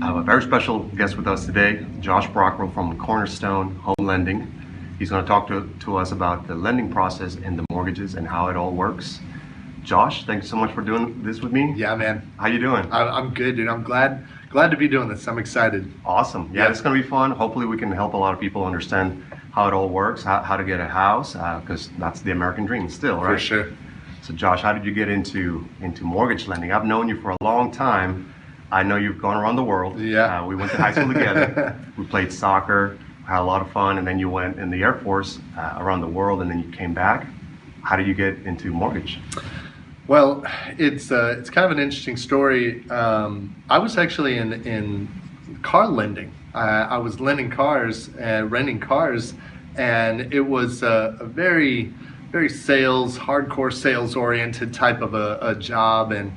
I have a very special guest with us today, Josh Brockwell from Cornerstone Home Lending. He's going to talk to us about the lending process and the mortgages and how it all works. Josh, thanks so much for doing this with me. Yeah, man. How you doing? I'm good, dude. I'm glad to be doing this. I'm excited. Awesome. Yeah, it's going to be fun. Hopefully we can help a lot of people understand how it all works, how to get a house, because that's the American dream still, right? For sure. So Josh, how did you get into mortgage lending? I've known you for a long time. I know you've gone around the world. Yeah. We went to high school together. We played soccer, had a lot of fun, and then you went in the Air Force around the world, and then you came back. How did you get into mortgage? Well, it's kind of an interesting story. I was actually in car lending. I was lending cars, renting cars, and it was a very hardcore sales oriented type of a job, and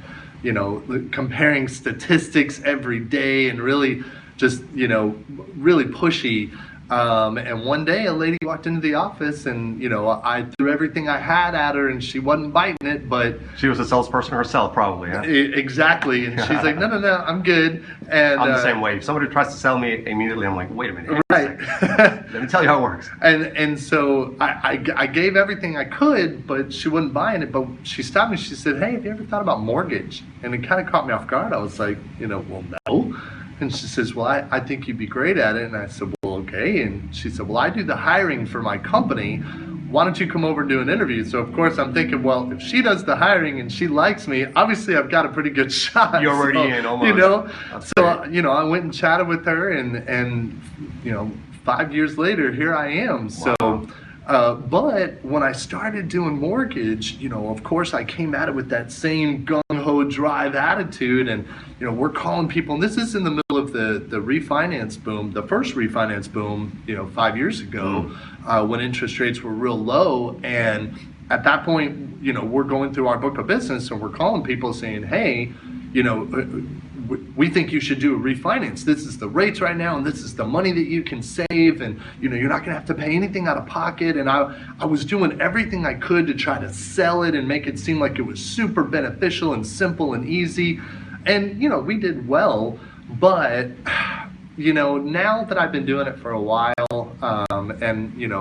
comparing statistics every day and really just really pushy. And one day a lady walked into the office, and I threw everything I had at her, and she wasn't biting it, but she was a salesperson herself, probably. Huh? Exactly. And she's like, no, I'm good. And I'm the same way. If somebody tries to sell me immediately, I'm like, wait a minute, right. Let me tell you how it works. And so I gave everything I could, but she wasn't buying it. But she stopped me. She said, hey, have you ever thought about mortgage? And it kind of caught me off guard. I was like, well, no. And she says, well, I think you'd be great at it. And I said, well, okay. And she said, well, I do the hiring for my company. Why don't you come over and do an interview? So of course I'm thinking, well, if she does the hiring and she likes me, obviously I've got a pretty good shot. You're already in almost. I went and chatted with her, and 5 years later, here I am. Wow. So. But when I started doing mortgage, of course I came at it with that same gung-ho drive attitude, and we're calling people, and this is in the middle of the refinance boom, the first refinance boom, 5 years ago, when interest rates were real low. And at that point, we're going through our book of business, and we're calling people saying, hey, we think you should do a refinance. This is the rates right now, and this is the money that you can save, and you're not gonna have to pay anything out of pocket. And I was doing everything I could to try to sell it and make it seem like it was super beneficial and simple and easy. And we did well, but now that I've been doing it for a while, and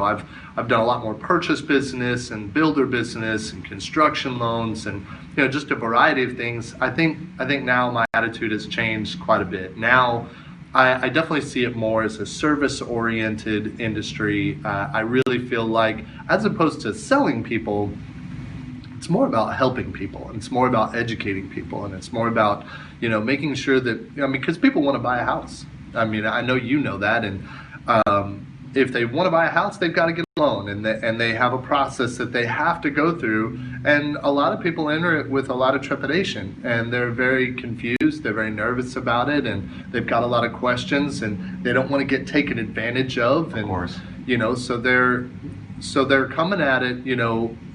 I've done a lot more purchase business and builder business and construction loans, and just a variety of things. I think now my attitude has changed quite a bit. Now I definitely see it more as a service-oriented industry. I really feel like, as opposed to selling people, it's more about helping people, and it's more about educating people, and it's more about making sure that because people want to buy a house. I know you know that, and if they want to buy a house, they've got to get a loan, and they have a process that they have to go through. And a lot of people enter it with a lot of trepidation, and they're very confused, they're very nervous about it, and they've got a lot of questions, and they don't want to get taken advantage of. And, of course. So they're coming at it,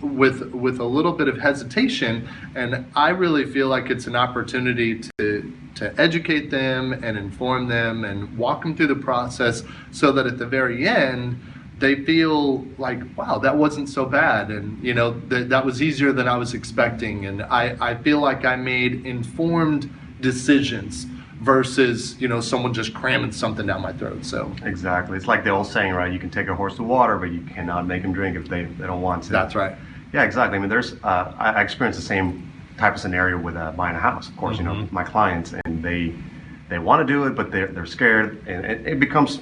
with a little bit of hesitation, and I really feel like it's an opportunity to educate them and inform them and walk them through the process, so that at the very end they feel like, wow, that wasn't so bad, and that was easier than I was expecting, and I feel like I made informed decisions versus someone just cramming something down my throat. So exactly, it's like the old saying, right? You can take a horse to water, but you cannot make them drink if they don't want to. That's right. Yeah, exactly. I experienced the same type of scenario with buying a house. Of course, my clients, and they want to do it, but they're scared, and it becomes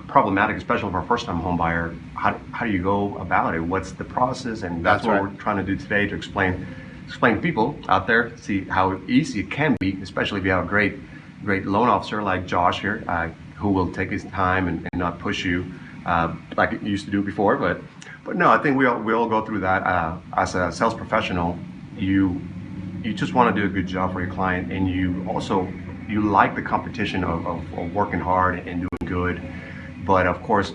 problematic, especially for a first-time home buyer. How do you go about it? What's the process? And that's what we're trying to do today, to explain to people out there, see how easy it can be, especially if you have a great loan officer like Josh here, who will take his time and not push you like it used to do before. But no, I think we all go through that. As a sales professional, you just want to do a good job for your client, and you like the competition of working hard and doing good. But of course,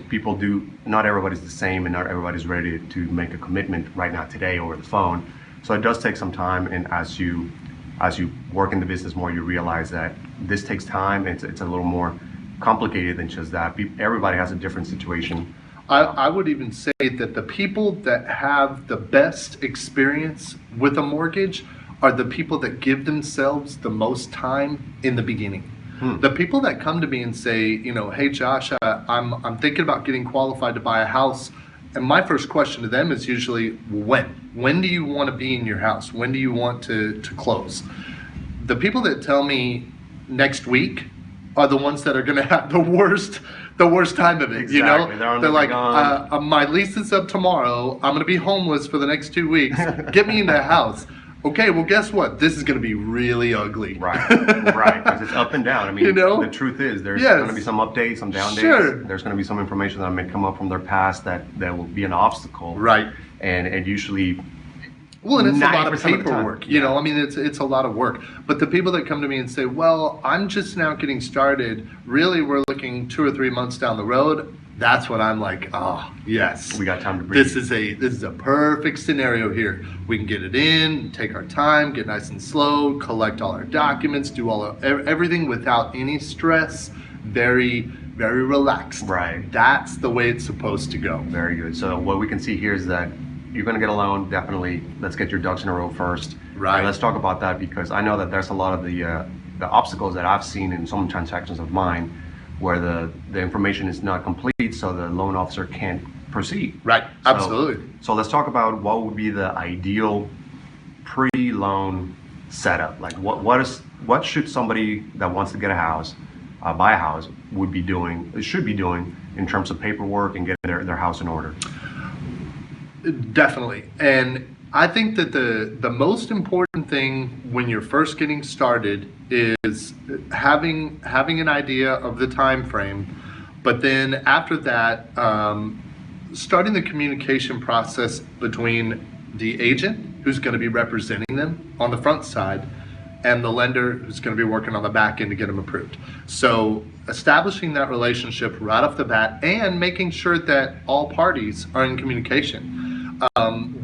not everybody's the same, and not everybody's ready to make a commitment right now today over the phone. So it does take some time, and as you work in the business more, you realize that this takes time. It's a little more complicated than just that. Everybody has a different situation. I would even say that the people that have the best experience with a mortgage are the people that give themselves the most time in the beginning. The people that come to me and say, you know, hey Josh, I'm thinking about getting qualified to buy a house, and my first question to them is usually, when do you want to be in your house? When do you want to close? The people that tell me next week are the ones that are going to have the worst time of it. Exactly. You know, they're like, my lease is up tomorrow. I'm going to be homeless for the next 2 weeks. Get me in the house. Okay, well, guess what? This is going to be really ugly. Right, because it's up and down. I mean, you know? The truth is there's going to be some updates, some down days. There's going to be some information that may come up from their past that will be an obstacle. Right. And usually... Well, and it's a lot of 90% of the time, paperwork, you know, I mean, it's a lot of work. But the people that come to me and say, well, I'm just now getting started, really we're looking 2 or 3 months down the road, that's when I'm like, oh, yes. We got time to breathe. This is a perfect scenario here. We can get it in, take our time, get nice and slow, collect all our documents, do everything without any stress, very, very relaxed. Right. That's the way it's supposed to go. Very good. So what we can see here is that you're going to get a loan, definitely. Let's get your ducks in a row first. Right. And let's talk about that, because I know that there's a lot of the obstacles that I've seen in some transactions of mine where the information is not complete, so the loan officer can't proceed. Right, absolutely. So let's talk about what would be the ideal pre-loan setup. Like what should somebody that wants to get a house, buy a house, should be doing in terms of paperwork and getting their house in order? Definitely. And I think that the most important thing when you're first getting started is having an idea of the time frame, but then after that, starting the communication process between the agent who's going to be representing them on the front side and the lender who's going to be working on the back end to get them approved. So establishing that relationship right off the bat and making sure that all parties are in communication.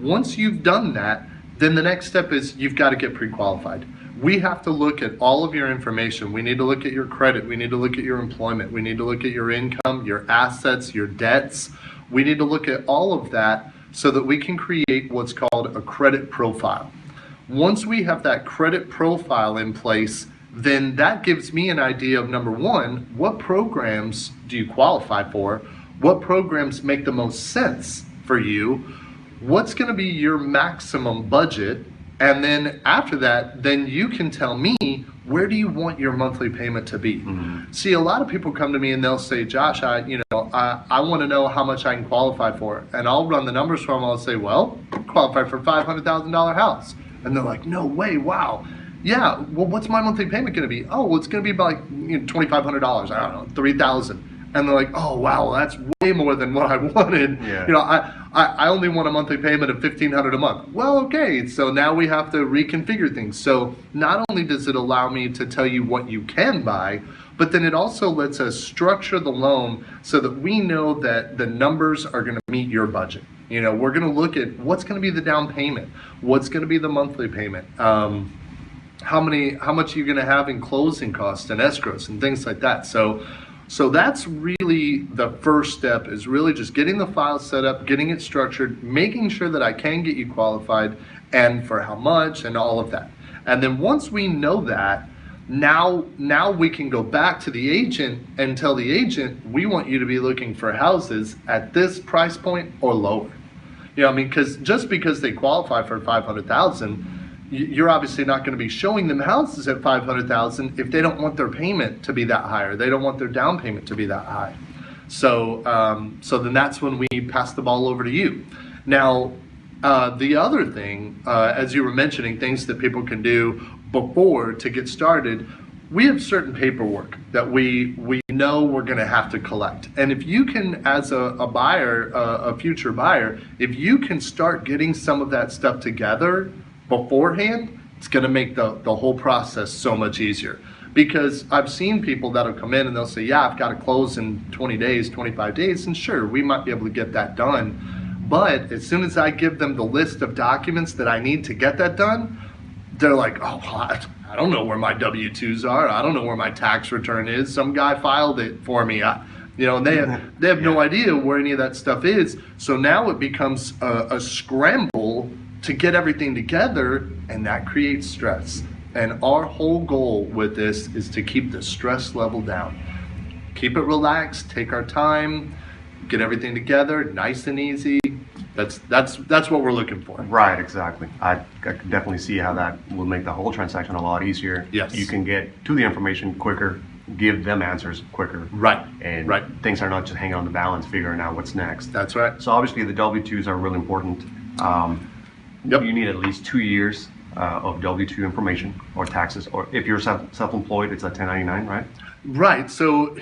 Once you've done that, then the next step is you've got to get pre-qualified. We have to look at all of your information. We need to look at your credit. We need to look at your employment. We need to look at your income, your assets, your debts. We need to look at all of that so that we can create what's called a credit profile. Once we have that credit profile in place, then that gives me an idea of, number one, what programs do you qualify for? What programs make the most sense for you? What's going to be your maximum budget? And then after that, then you can tell me, where do you want your monthly payment to be? Mm-hmm. See, a lot of people come to me and they'll say, Josh, I want to know how much I can qualify for. And I'll run the numbers for them. I'll say, well, qualify for a $500,000 house. And they're like, no way, wow. Yeah, well, what's my monthly payment going to be? Oh, well, it's going to be about $2,500. I don't know, $3,000. And they're like, oh, wow, that's way more than what I wanted. Yeah. You know, I only want a monthly payment of $1,500 a month. Well, okay, so now we have to reconfigure things. So not only does it allow me to tell you what you can buy, but then it also lets us structure the loan so that we know that the numbers are going to meet your budget. You know, we're going to look at what's going to be the down payment, what's going to be the monthly payment, how much you're going to have in closing costs and escrows and things like that. So that's really the first step, is really just getting the file set up, getting it structured, making sure that I can get you qualified and for how much and all of that. And then once we know that, now we can go back to the agent and tell the agent, we want you to be looking for houses at this price point or lower. You know, I mean, just because they qualify for $500,000, you're obviously not going to be showing them houses at $500,000 if they don't want their payment to be that high, or they don't want their down payment to be that high. So then that's when we pass the ball over to you. Now, the other thing, as you were mentioning, things that people can do before to get started, we have certain paperwork that we know we're going to have to collect. And if you can, as a buyer, a future buyer, if you can start getting some of that stuff together beforehand, it's going to make the whole process so much easier. Because I've seen people that'll come in and they'll say, yeah, I've got to close in 20 days, 25 days, and sure, we might be able to get that done. But as soon as I give them the list of documents that I need to get that done, they're like, oh, I don't know where my W-2s are. I don't know where my tax return is. Some guy filed it for me. And they have no idea where any of that stuff is. So now it becomes a scramble to get everything together, and that creates stress. And our whole goal with this is to keep the stress level down. Keep it relaxed, take our time, get everything together, nice and easy. That's what we're looking for. Right, exactly. I can definitely see how that will make the whole transaction a lot easier. Yes. You can get to the information quicker, give them answers quicker. Right. And right. things are not just hanging on the balance, figuring out what's next. That's right. So obviously the W-2s are really important. Yep. You need at least 2 years of W-2 information or taxes, or if you're self-employed, it's a 1099, right? Right. So,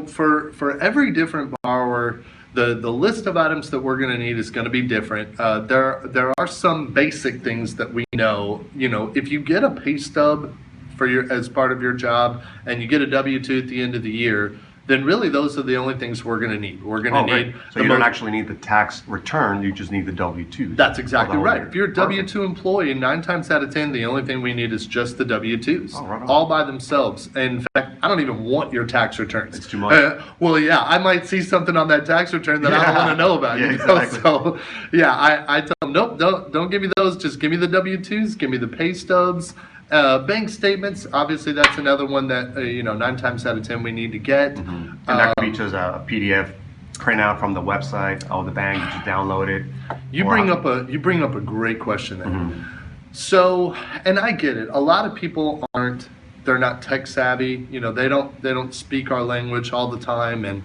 for every different borrower, the list of items that we're going to need is going to be different. There are some basic things that we know. If you get a pay stub as part of your job and you get a W-2 at the end of the year, then really those are the only things we're going to need. We're going to need. So you don't actually need the tax return, you just need the W-2. That's exactly right. If you're a W-2 employee, 9 times out of 10, the only thing we need is just the W-2s, all by themselves. In fact, I don't even want your tax returns. It's too much. Well, yeah, I might see something on that tax return that I don't want to know about. Exactly. So, yeah, I tell them, nope, don't give me those. Just give me the W-2s, give me the pay stubs. Bank statements, obviously that's another one that 9 times out of 10 we need to get. Mm-hmm. And that could be just a PDF printout from the website of the bank. You just download it. You bring up a great question there. Mm-hmm. So, and I get it. A lot of people they're not tech savvy. They don't speak our language all the time, and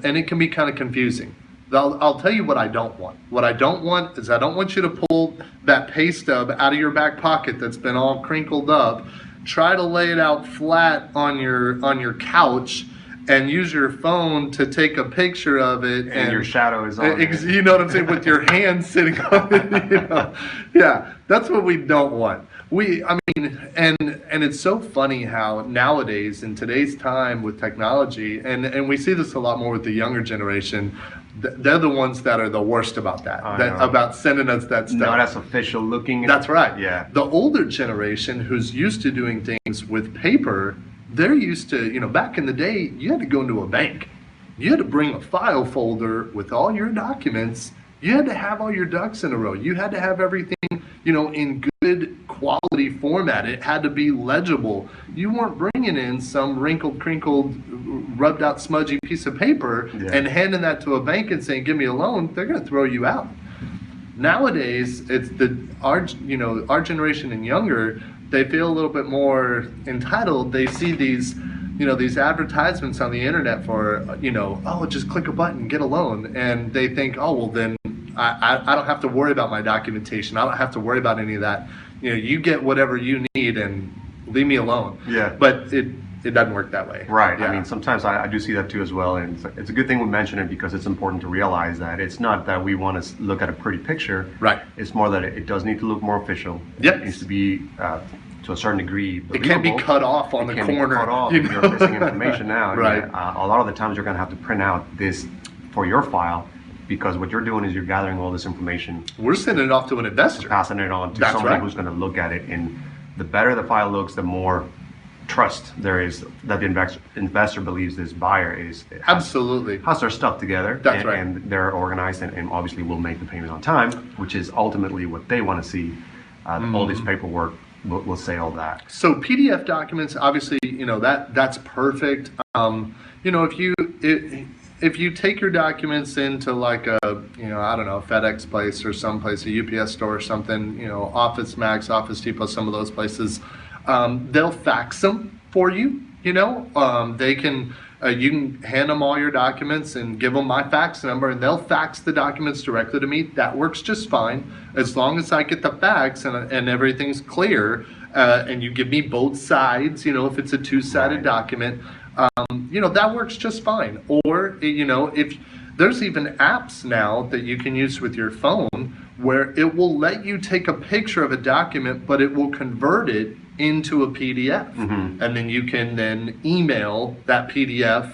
it can be kind of confusing. I'll tell you what I don't want. What I don't want is I don't want you to pull that pay stub out of your back pocket that's been all crinkled up, try to lay it out flat on your couch, and use your phone to take a picture of it. And your shadow is on it. You know what I'm saying? With your hand sitting on it. Yeah, that's what we don't want. And it's so funny how nowadays, in today's time with technology, and we see this a lot more with the younger generation, they're the ones that are the worst about that, about sending us that stuff. Not as official looking. That's right. Yeah. The older generation who's used to doing things with paper, they're used to, back in the day, you had to go into a bank. You had to bring a file folder with all your documents. You had to have all your ducks in a row. You had to have everything, in good quality format. It had to be legible. You weren't bringing in some wrinkled, crinkled, rubbed out, smudgy piece of paper and handing that to a bank and saying, give me a loan. They're going to throw you out. Nowadays, it's our generation and younger, they feel a little bit more entitled. They see these advertisements on the internet for, just click a button, get a loan. And they think, oh, well, then I don't have to worry about my documentation. I don't have to worry about any of that. You get whatever you need and leave me alone. Yeah. But it doesn't work that way. Right. Yeah. I mean, sometimes I do see that too as well. And it's a good thing we mention it because it's important to realize that it's not that we want to look at a pretty picture. Right. It's more that it does need to look more official. Yep. It needs to be, to a certain degree, believable. It can't be cut off on the corner. It can't be cut off if you're missing information now. Right. A lot of the times you're going to have to print out this for your file because what you're doing is you're gathering all this information. We're sending it off to an investor. Passing it on to somebody who's going to look at it. And the better the file looks, the more trust there is that the investor believes this buyer has their stuff together. That's right. And they're organized and obviously will make the payment on time, which is ultimately what they want to see. All this paperwork will say all that. So PDF documents, obviously, that's perfect. If you take your documents into like a, FedEx place or someplace, a UPS store or something, Office Max, Office Depot, some of those places, they'll fax them for you. They can, you can hand them all your documents and give them my fax number and they'll fax the documents directly to me. That works just fine. As long as I get the fax and everything's clear, and you give me both sides, if it's a two-sided document, that works just fine. Or, if there's even apps now that you can use with your phone where it will let you take a picture of a document, but it will convert it into a PDF. Mm-hmm. And then you can then email that PDF,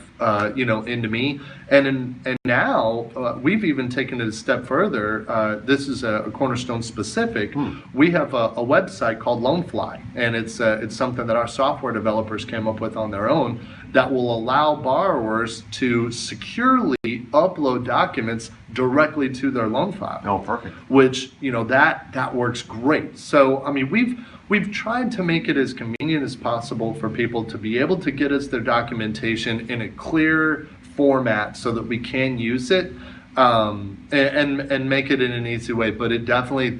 into me. And now we've even taken it a step further. This is a Cornerstone specific. We have a website called LoanFly, and it's something that our software developers came up with on their own that will allow borrowers to securely upload documents directly to their loan file. Oh, perfect. Which, that works great. So, I mean, we've tried to make it as convenient as possible for people to be able to get us their documentation in a clear format so that we can use it, and make it in an easy way. But it definitely,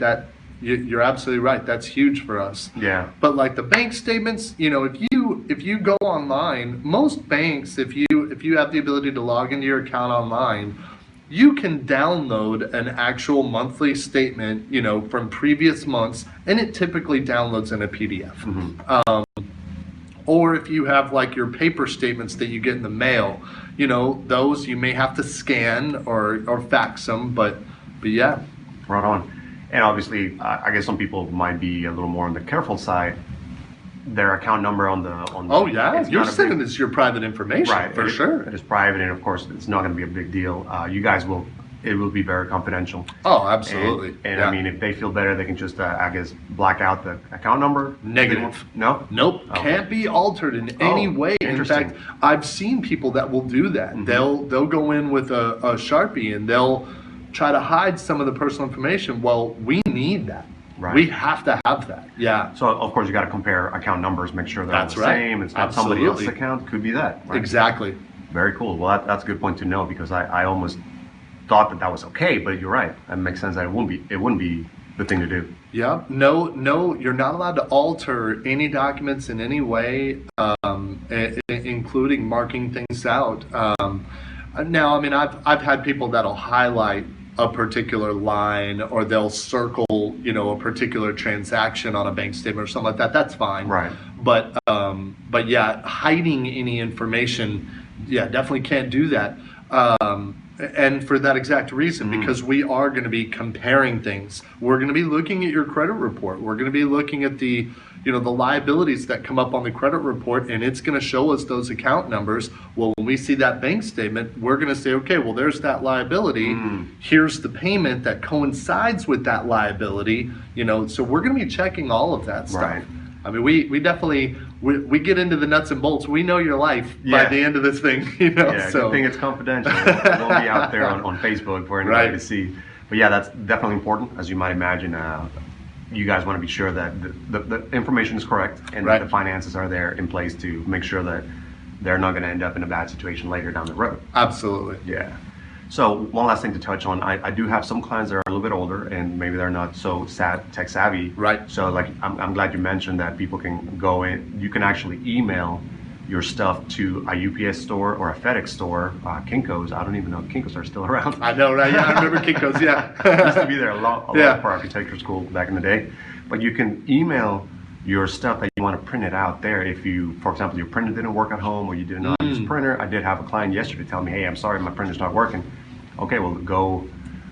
you're absolutely right, that's huge for us. Yeah. But like the bank statements, if you go online, most banks, if you have the ability to log into your account online, you can download an actual monthly statement, from previous months, and it typically downloads in a PDF. Or if you have like your paper statements that you get in the mail, those you may have to scan or fax them, but yeah. Right on. And obviously, I guess some people might be a little more on the careful side. Their account number on the oh yeah, you're sending this your private information, right? For sure. It is private, and of course, it's not going to be a big deal. You guys it will be very confidential. Oh, absolutely. And yeah. I mean, if they feel better, they can just, I guess, black out the account number. Negative. No? Nope. Okay. Can't be altered in any way. In fact, I've seen people that will do that. They'll go in with a Sharpie and they'll try to hide some of the personal information. Well, we need that. Right. We have to have that. Yeah. So of course you got to compare account numbers, make sure they're all the same. It's not somebody else's account. Could be that. Right? Exactly. Very cool. Well, that's a good point to know, because I almost thought that was okay, but you're right. That makes sense that it wouldn't be the thing to do. Yeah. No, you're not allowed to alter any documents in any way, including marking things out. Now, I mean, I've had people that'll highlight a particular line, or they'll circle, a particular transaction on a bank statement or something like that. That's fine. Right. But yeah, hiding any information, yeah, definitely can't do that. And for that exact reason, because we are going to be comparing things. We're going to be looking at your credit report. We're going to be looking at the liabilities that come up on the credit report, and it's going to show us those account numbers. Well, when we see that bank statement, we're going to say, okay, well, there's that liability. Here's the payment that coincides with that liability. So we're going to be checking all of that stuff. Right. I mean, we definitely we get into the nuts and bolts. We know your life by the end of this thing. Yeah, so good thing it's confidential. It won't be out there on Facebook for anybody to see. But yeah, that's definitely important, as you might imagine. You guys want to be sure that the information is correct, and that the finances are there in place to make sure that they're not going to end up in a bad situation later down the road. Absolutely. Yeah. So one last thing to touch on, I do have some clients that are a little bit older and maybe they're not so tech savvy. Right. So like I'm glad you mentioned that people can go in, you can actually email your stuff to a UPS store or a FedEx store, Kinko's. I don't even know if Kinko's are still around. I know, right? Yeah, I remember Kinko's, yeah. Used to be there a lot for architecture school back in the day. But you can email your stuff that you want to print it out there. If you, for example, your printer didn't work at home, or you did not use a printer. I did have a client yesterday tell me, hey, I'm sorry, my printer's not working. Okay, well, go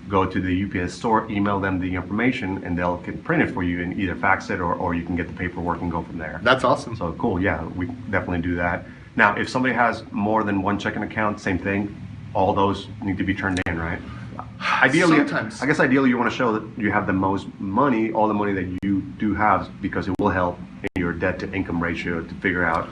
to the UPS store, email them the information, and they'll can print it for you and either fax it or you can get the paperwork and go from there. That's awesome. So cool, yeah, we definitely do that. Now, if somebody has more than one checking account, same thing, all those need to be turned in, right? Ideally, sometimes. I guess ideally you want to show that you have the most money, all the money that you do have, because it will help in your debt to income ratio to figure out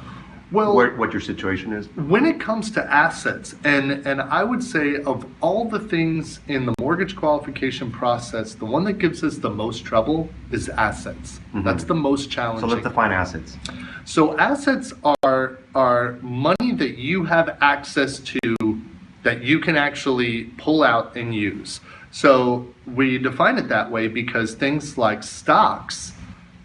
what your situation is. When it comes to assets, and I would say of all the things in the mortgage qualification process, the one that gives us the most trouble is assets. That's the most challenging. So let's define assets. So assets are money that you have access to, that you can actually pull out and use. So we define it that way because things like stocks,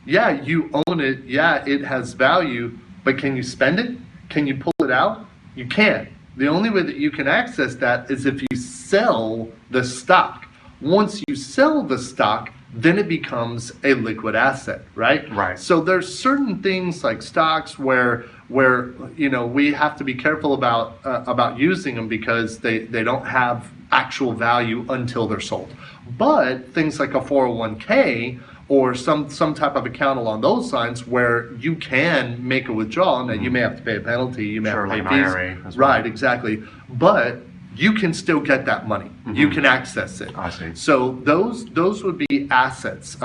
yeah, you own it, yeah, it has value, but can you spend it? Can you pull it out? You can't. The only way that you can access that is if you sell the stock. Once you sell the stock, then it becomes a liquid asset, right? Right. So there's certain things like stocks where we have to be careful about using them because they don't have actual value until they're sold. But things like a 401k or some type of account along those lines where you can make a withdrawal. Now you may have to pay a penalty, you may have to pay like fees. an IRA as well. Right, exactly. But you can still get that money. You can access it. I see. So those would be assets.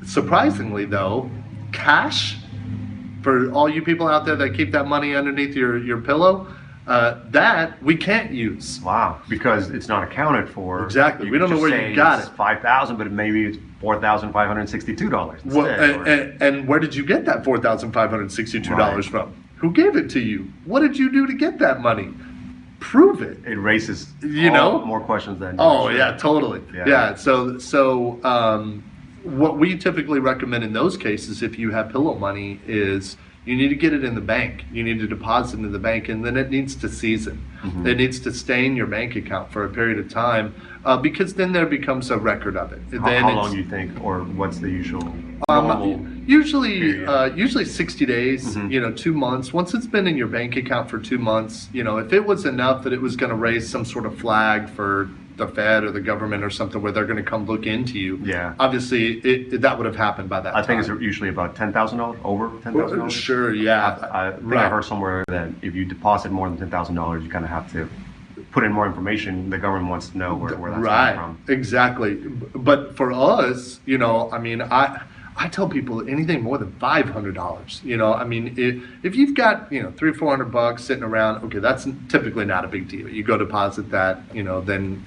Surprisingly though, cash, for all you people out there that keep that money underneath your pillow, that we can't use. Wow, because it's not accounted for. Exactly. We don't know where you got it. $5,000, but maybe it's $4,562 instead. Well, and where did you get that $4,562 from? Who gave it to you? What did you do to get that money? Prove it. It raises more questions than. Oh yeah, totally. Yeah. So what we typically recommend in those cases, if you have pillow money, is you need to get it in the bank. You need to deposit it in the bank, and then it needs to season. It needs to stay in your bank account for a period of time, because then there becomes a record of it. How long do you think, or what's the usual? Usually 60 days, 2 months. Once it's been in your bank account for 2 months, if it was enough that it was going to raise some sort of flag for the Fed or the government or something where they're going to come look into you. Yeah. Obviously, that would have happened by that time. I think it's usually about $10,000, over $10,000. Sure, yeah. I think I heard somewhere that if you deposit more than $10,000, you kind of have to put in more information. The government wants to know where that's coming from. Exactly. But for us, I tell people anything more than $500. If you've got $300 or $400 sitting around, okay, that's typically not a big deal. You go deposit that, then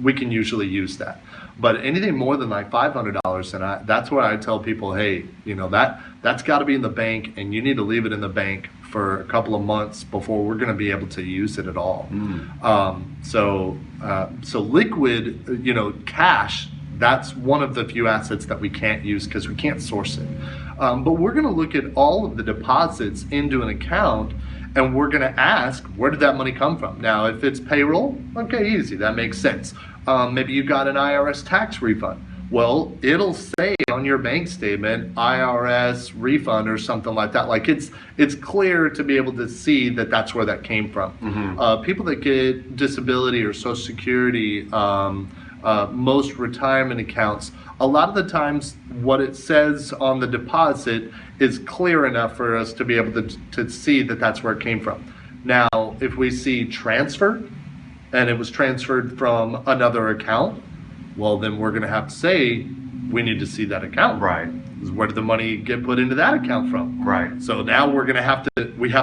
we can usually use that. But anything more than like $500, and that's where I tell people, hey, that's got to be in the bank, and you need to leave it in the bank for a couple of months before we're going to be able to use it at all. So liquid, cash. That's one of the few assets that we can't use because we can't source it. But we're going to look at all of the deposits into an account, and we're going to ask, where did that money come from? Now, if it's payroll, okay, easy, that makes sense. Maybe you got an IRS tax refund. Well, it'll say on your bank statement, IRS refund or something like that. Like it's clear to be able to see that that's where that came from. People that get disability or Social Security, most retirement accounts, a lot of the times what it says on the deposit is clear enough for us to be able to see that that's where it came from. Now, if we see transfer and it was transferred from another account, well, then we're going to have to say we need to see that account. Right. Where did the money get put into that account from? Right. So now we're going to have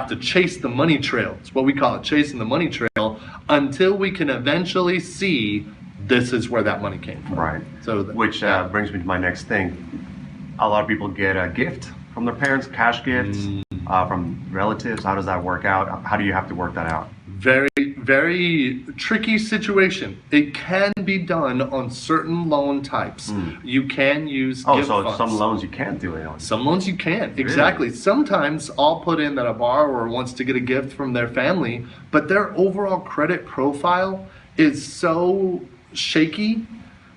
to chase the money trail. It's what we call it, chasing the money trail, until we can eventually see this is where that money came from. Right. So which brings me to my next thing. A lot of people get a gift from their parents, cash gifts, from relatives. How does that work out? How do you have to work that out? Very, very tricky situation. It can be done on certain loan types. You can use gift funds. Some loans you can't do it on. Some loans you can't, exactly. Really? Sometimes I'll put in that a borrower wants to get a gift from their family, but their overall credit profile is so shaky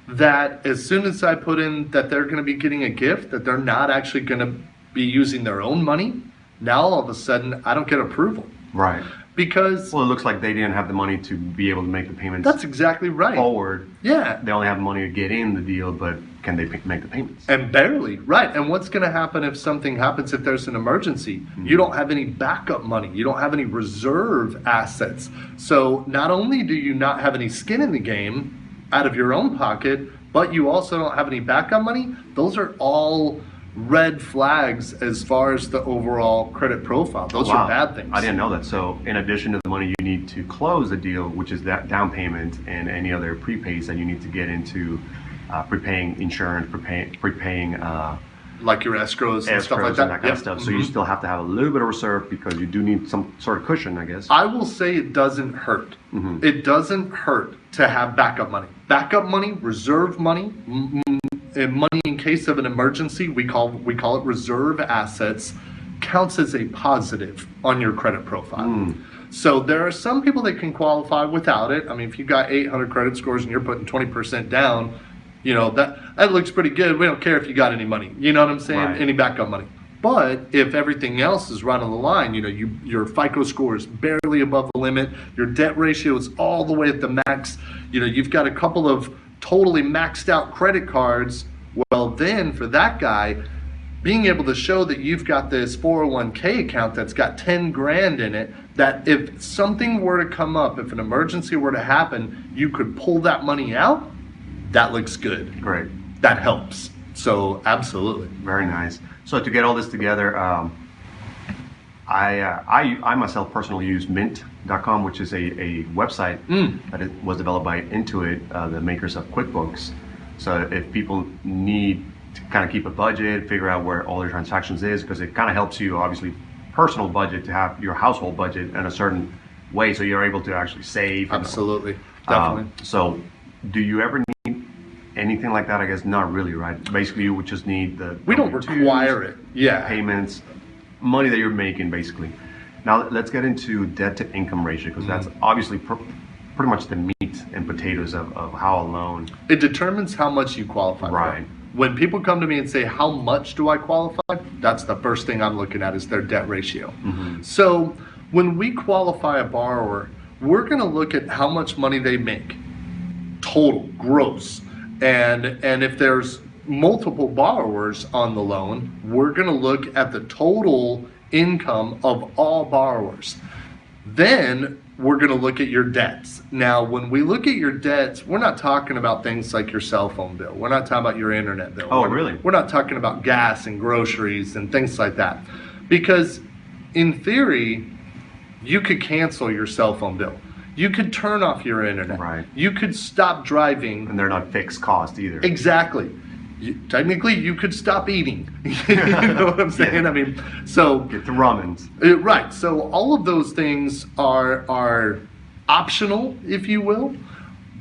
that as soon as I put in that they're going to be getting a gift, that they're not actually going to be using their own money, now all of a sudden I don't get approval. Right. Because it looks like they didn't have the money to be able to make the payments. That's exactly right. Forward. Yeah. They only have the money to get in the deal, but can they make the payments? And barely. Right. And what's going to happen if something happens, if there's an emergency? You don't have any backup money. You don't have any reserve assets. So not only do you not have any skin in the game out of your own pocket, but you also don't have any backup money. Those are all red flags as far as the overall credit profile. Those are bad things. I didn't know that. So in addition to the money you need to close the deal, which is that down payment and any other prepays that you need to get into, prepaying insurance, prepaying like your escrows and stuff like that. And that kind of stuff. So you still have to have a little bit of reserve because you do need some sort of cushion, I guess. I will say it doesn't hurt. It doesn't hurt to have backup money. Backup money, reserve money, money in case of an emergency, we call it reserve assets, counts as a positive on your credit profile. So there are some people that can qualify without it. I mean, if you've got 800 credit scores and you're putting 20% down, that looks pretty good. We don't care if you got any money. You know what I'm saying? Right. Any backup money. But if everything else is right on the line, your FICO score is barely above the limit, your debt ratio is all the way at the max, you've got a couple of totally maxed out credit cards, well then for that guy, being able to show that you've got this 401k account that's got 10 grand in it, that if something were to come up, if an emergency were to happen, you could pull that money out, that looks good. Great. That helps. So absolutely. Very nice. So to get all this together, I myself personally use mint.com, which is a website that was developed by Intuit, the makers of QuickBooks. So if people need to kind of keep a budget, figure out where all their transactions is, because it kind of helps you, obviously, personal budget to have your household budget in a certain way, so you're able to actually save. Absolutely, definitely. So do you ever need anything like that? I guess not really, right? Basically, you would just need the We don't require it. Yeah. payments, money that you're making, basically. Now let's get into debt to income ratio, because that's obviously pretty much the meat and potatoes of how a loan. It determines how much you qualify Right. for. When people come to me and say, how much do I qualify? That's the first thing I'm looking at, is their debt ratio. So when we qualify a borrower, we're going to look at how much money they make, total, gross. And if there's multiple borrowers on the loan, we're going to look at the total income of all borrowers. Then we're going to look at your debts. Now, when we look at your debts, we're not talking about things like your cell phone bill. We're not talking about your internet bill. Oh, really? We're not talking about gas and groceries and things like that. Because in theory, you could cancel your cell phone bill. You could turn off your internet. Right. You could stop driving. And they're not fixed cost either. Exactly. Technically, you could stop eating. You know what I'm saying? Yeah. I mean, so Get the ramens. right. So all of those things are optional, if you will.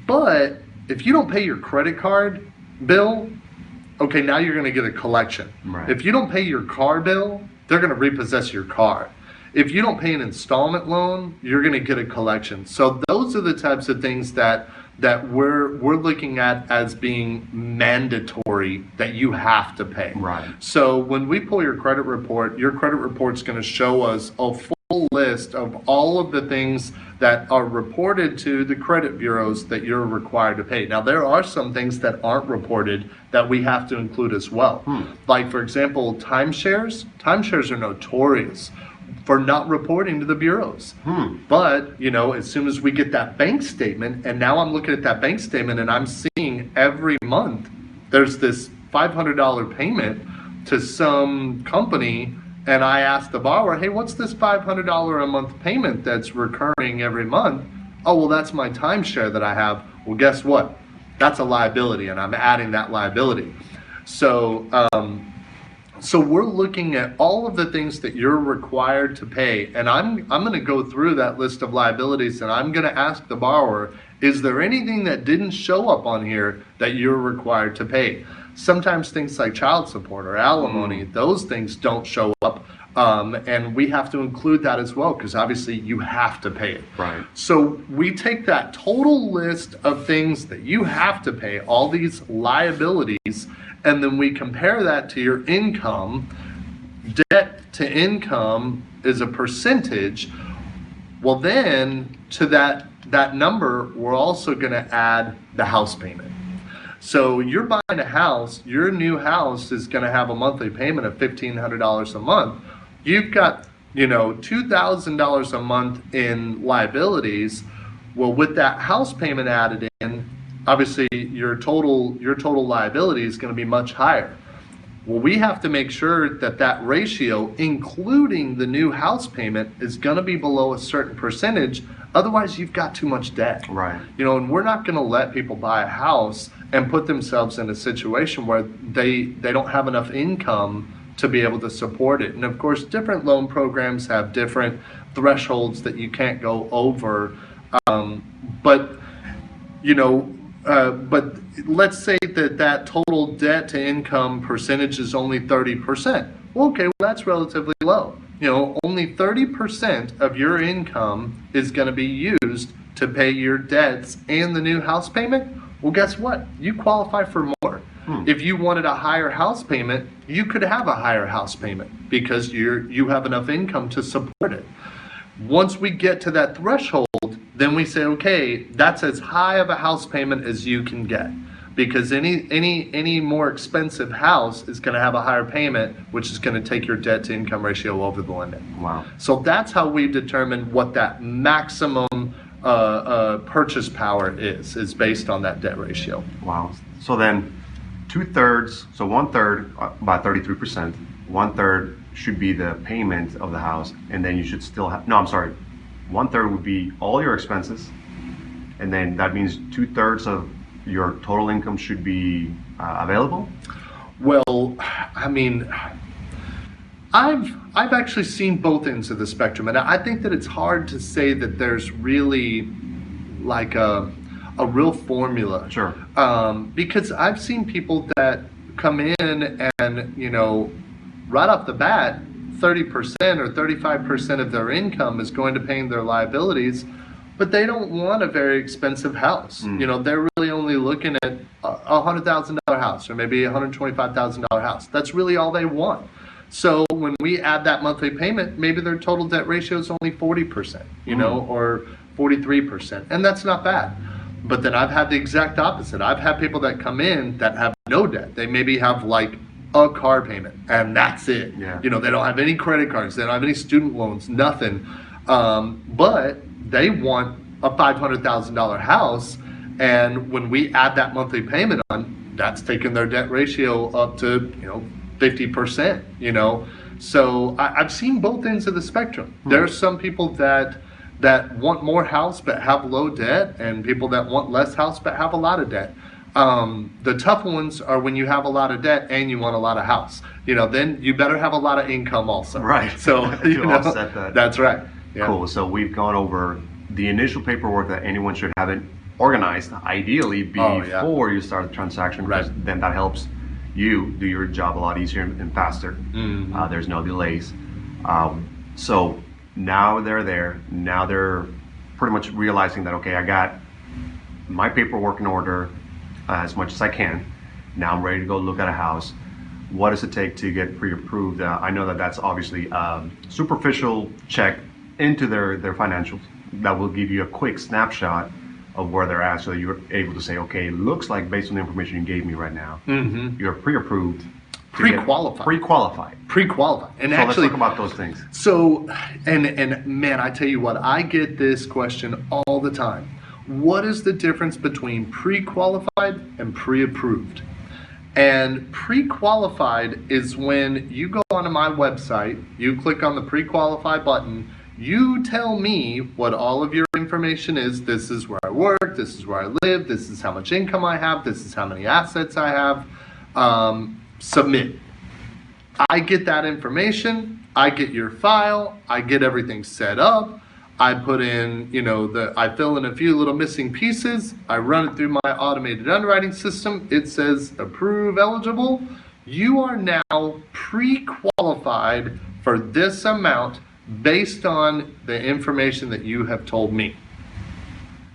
But if you don't pay your credit card bill, okay, now you're going to get a collection. Right. If you don't pay your car bill, they're going to repossess your car. If you don't pay an installment loan, you're going to get a collection. So those are the types of things that we're looking at as being mandatory, that you have to pay. Right. So when we pull your credit report's going to show us a full list of all of the things that are reported to the credit bureaus that you're required to pay. Now, there are some things that aren't reported that we have to include as well. Like, for example, timeshares. Timeshares are notorious for not reporting to the bureaus. But, you know, as soon as we get that bank statement, and now I'm looking at that bank statement and I'm seeing every month there's this $500 payment to some company, and I ask the borrower, hey, what's this $500 a month payment that's recurring every month? Oh, well, that's my timeshare that I have. Well, guess what? That's a liability, and I'm adding that liability. So, so we're looking at all of the things that you're required to pay, and I'm going to go through that list of liabilities, and I'm going to ask the borrower, is there anything that didn't show up on here that you're required to pay? Sometimes things like child support or alimony, those things don't show up, and we have to include that as well, because obviously you have to pay it. Right. So we take that total list of things that you have to pay, all these liabilities, and then we compare that to your income. Debt to income is a percentage. Well, then to that number, we're also going to add the house payment. So you're buying a house, your new house is going to have a monthly payment of $1,500 a month. You've got, you know, $2,000 a month in liabilities. Well, with that house payment added in, obviously your total liability is going to be much higher. Well, we have to make sure that that ratio, including the new house payment, is going to be below a certain percentage. Otherwise, you've got too much debt. Right. You know, and we're not going to let people buy a house and put themselves in a situation where they don't have enough income to be able to support it. And of course, different loan programs have different thresholds that you can't go over. But you know, but let's say that total debt to income percentage is only 30%. Well, okay, well, that's relatively low. You know, only 30% of your income is going to be used to pay your debts and the new house payment. Well, guess what? You qualify for more. If you wanted a higher house payment, you could have a higher house payment because you have enough income to support it. Once we get to that threshold, then we say, okay, that's as high of a house payment as you can get. because any more expensive house is going to have a higher payment, which is going to take your debt to income ratio over the limit. Wow. So that's how we've determined what that maximum purchase power is based on that debt ratio. Wow. So then 2/3, so 1/3, about 33%, 1/3 should be the payment of the house, and then you should still have, no, I'm sorry, 1/3 would be all your expenses, and then that means 2/3 of your total income should be available? Well, I mean, I've actually seen both ends of the spectrum, and I think that it's hard to say that there's really like a real formula. Sure. Because I've seen people that come in and, you know, right off the bat, 30% or 35% of their income is going to paying their liabilities, but they don't want a very expensive house. You know, they're really only looking at a $100,000 house or maybe a $125,000 house. That's really all they want. So when we add that monthly payment, maybe their total debt ratio is only 40%, you know, or 43%, and that's not bad. But then I've had the exact opposite. I've had people that come in that have no debt. They maybe have like a car payment and that's it. Yeah. You know, they don't have any credit cards, they don't have any student loans, nothing. But they want a $500,000 house, and when we add that monthly payment on, that's taking their debt ratio up to, you know, 50%, you know. So I've seen both ends of the spectrum. There's some people that want more house but have low debt, and people that want less house but have a lot of debt. The tough ones are when you have a lot of debt and you want a lot of house. You know, then you better have a lot of income also. Right. So you know, offset that. That's right. Yeah. Cool. So we've gone over the initial paperwork that anyone should have it organized, ideally before you start the transaction, because then that helps you do your job a lot easier and faster. There's no delays. So now they're there. Now they're pretty much realizing that, okay, I got my paperwork in order as much as I can. Now I'm ready to go look at a house. What does it take to get pre-approved? I know that that's obviously a superficial check into their financials that will give you a quick snapshot of where they're at, so that you're able to say, okay, it looks like based on the information you gave me right now, you're pre-approved. Pre-qualified. And So actually, let's talk about those things. So, and man, I tell you what, I get this question all the time. What is the difference between pre-qualified and pre-approved? And pre-qualified is when you go onto my website, you click on the pre-qualify button, you tell me what all of your information is. This is where I work, this is where I live, this is how much income I have, this is how many assets I have. Submit. I get that information, I get your file, I get everything set up, I put in, you know, I fill in a few little missing pieces, I run it through my automated underwriting system, it says approve eligible. You are now pre-qualified for this amount based on the information that you have told me.